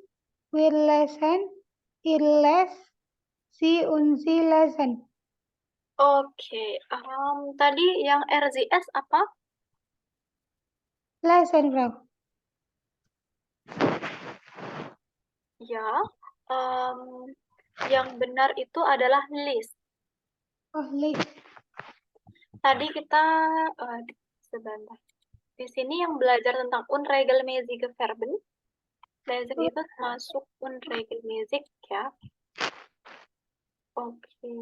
wir lesen, ihr lest, sie lesen. Oke, tadi yang RZS apa? Lesen, Frau. Ya, yang benar itu adalah list. Oh, list. Tadi kita sebentar. Di sini yang belajar tentang unregelmäßige Verben. Lesen itu masuk unregelmäßig ya. Oke.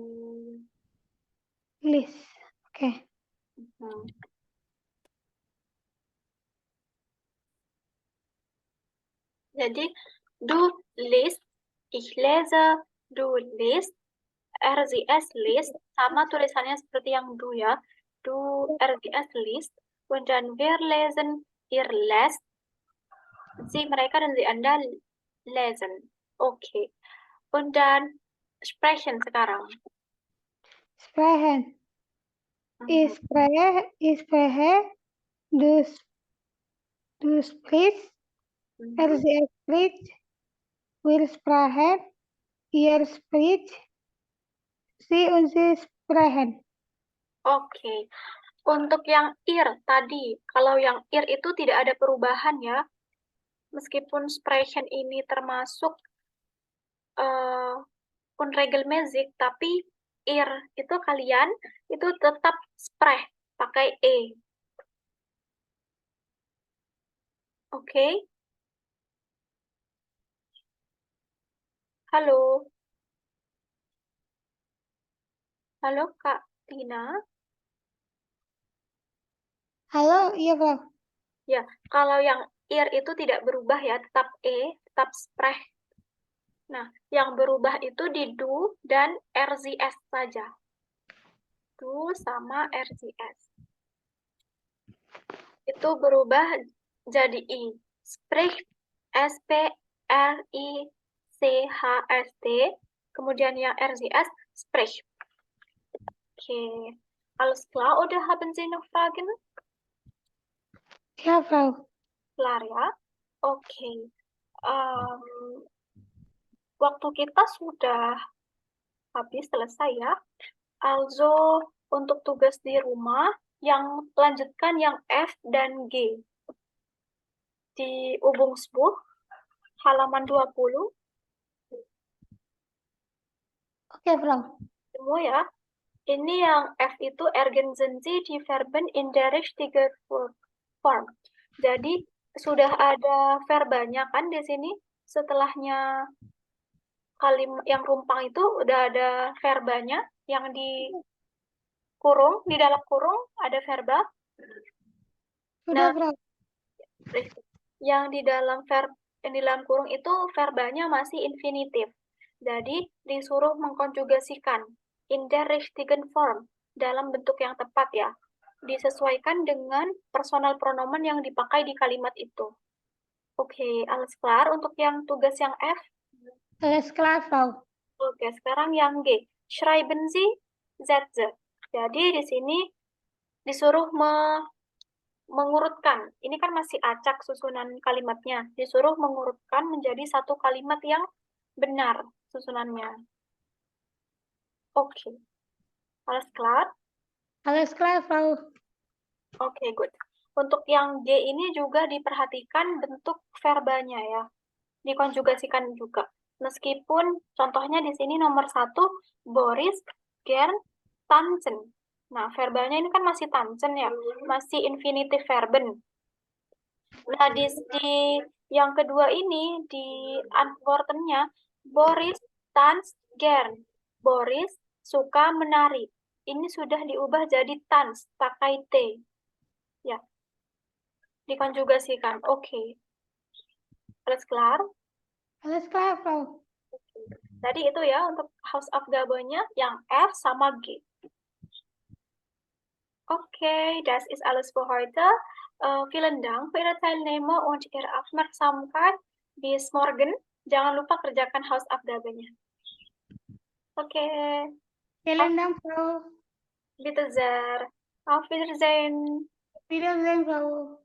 List. Oke. Jadi, du liest, ich lese, du liest, RZS list, sama tulisannya seperti yang du ya. Du RZS list, und dann wir lesen, ihr lest, sie mereka dan sie Anda lesen. Oke. Und dann sprechen sekarang. Sprechen. Ich spreche, du sprichst, sie spricht, wir sprechen, ihr spricht, sie sprechen. Oke. Untuk yang ir tadi, kalau yang ir itu tidak ada perubahan ya. Meskipun sprechen ini termasuk unregelmäßig, tapi ir itu kalian itu tetap sprech pakai e. Oke. Halo. Halo Kak Tina. Halo, iya, Frau. Ya, kalau yang ir itu tidak berubah ya, tetap e, tetap sprech. Nah, yang berubah itu di du dan RZS saja. Du sama RZS. Itu berubah jadi i. Spricht, S-P-R-I-C-H-S-T. Kemudian yang RZS, spricht. Oke. Alles klar oder haben Sie noch Fragen? Ja, Frau. Klar ya? Oke. Waktu kita sudah habis, selesai ya. Also, untuk tugas di rumah, yang lanjutkan yang F dan G. Di Übungsbuch, halaman 20. Oke, Frau. Semua ya. Ini yang F itu ergänzen Sie die Verben in der richtigen Form. Jadi, sudah ada verbanya kan di sini? Setelahnya kalimat yang rumpang itu udah ada verbanya, yang di kurung, di dalam kurung ada verba. Sudah, Nah, Frau. yang di dalam kurung itu verbanya masih infinitif. Jadi disuruh mengkonjugasikan in der richtigen Form, dalam bentuk yang tepat ya. Disesuaikan dengan personal pronomen yang dipakai di kalimat itu. Oke, alles klar untuk yang tugas yang F? Alles klar, Frau. Oke, sekarang yang G. Schreiben Sie Sätze. Jadi di sini disuruh mengurutkan. Ini kan masih acak susunan kalimatnya. Disuruh mengurutkan menjadi satu kalimat yang benar susunannya. Oke. Alles klar? Alles klar, Frau. Oke, good. Untuk yang G ini juga diperhatikan bentuk verbanya ya. Dikonjugasikan juga. Meskipun contohnya di sini nomor 1, Boris gern tanzen. Nah, verbalnya ini kan masih tanzen ya, masih infinitive verben. Nah, di yang kedua ini, di antwortennya, Boris tanzt gern. Boris suka menari. Ini sudah diubah jadi tanz, pakai T. Ya, dikonjugasikan. Oke. Alles klar? Alles klar, Frau. Tadi itu ya untuk Hausaufgabennya yang F sama G. Okay, das ist alles für heute. Vielen Dank für Ihre Teilnahme und Ihre Aufmerksamkeit. Bis morgen. Jangan lupa kerjakan Hausaufgabennya. Okay, Vielen Dank, Frau. bitte sehr. Auf Wiedersehen. Wiedersehen, Frau.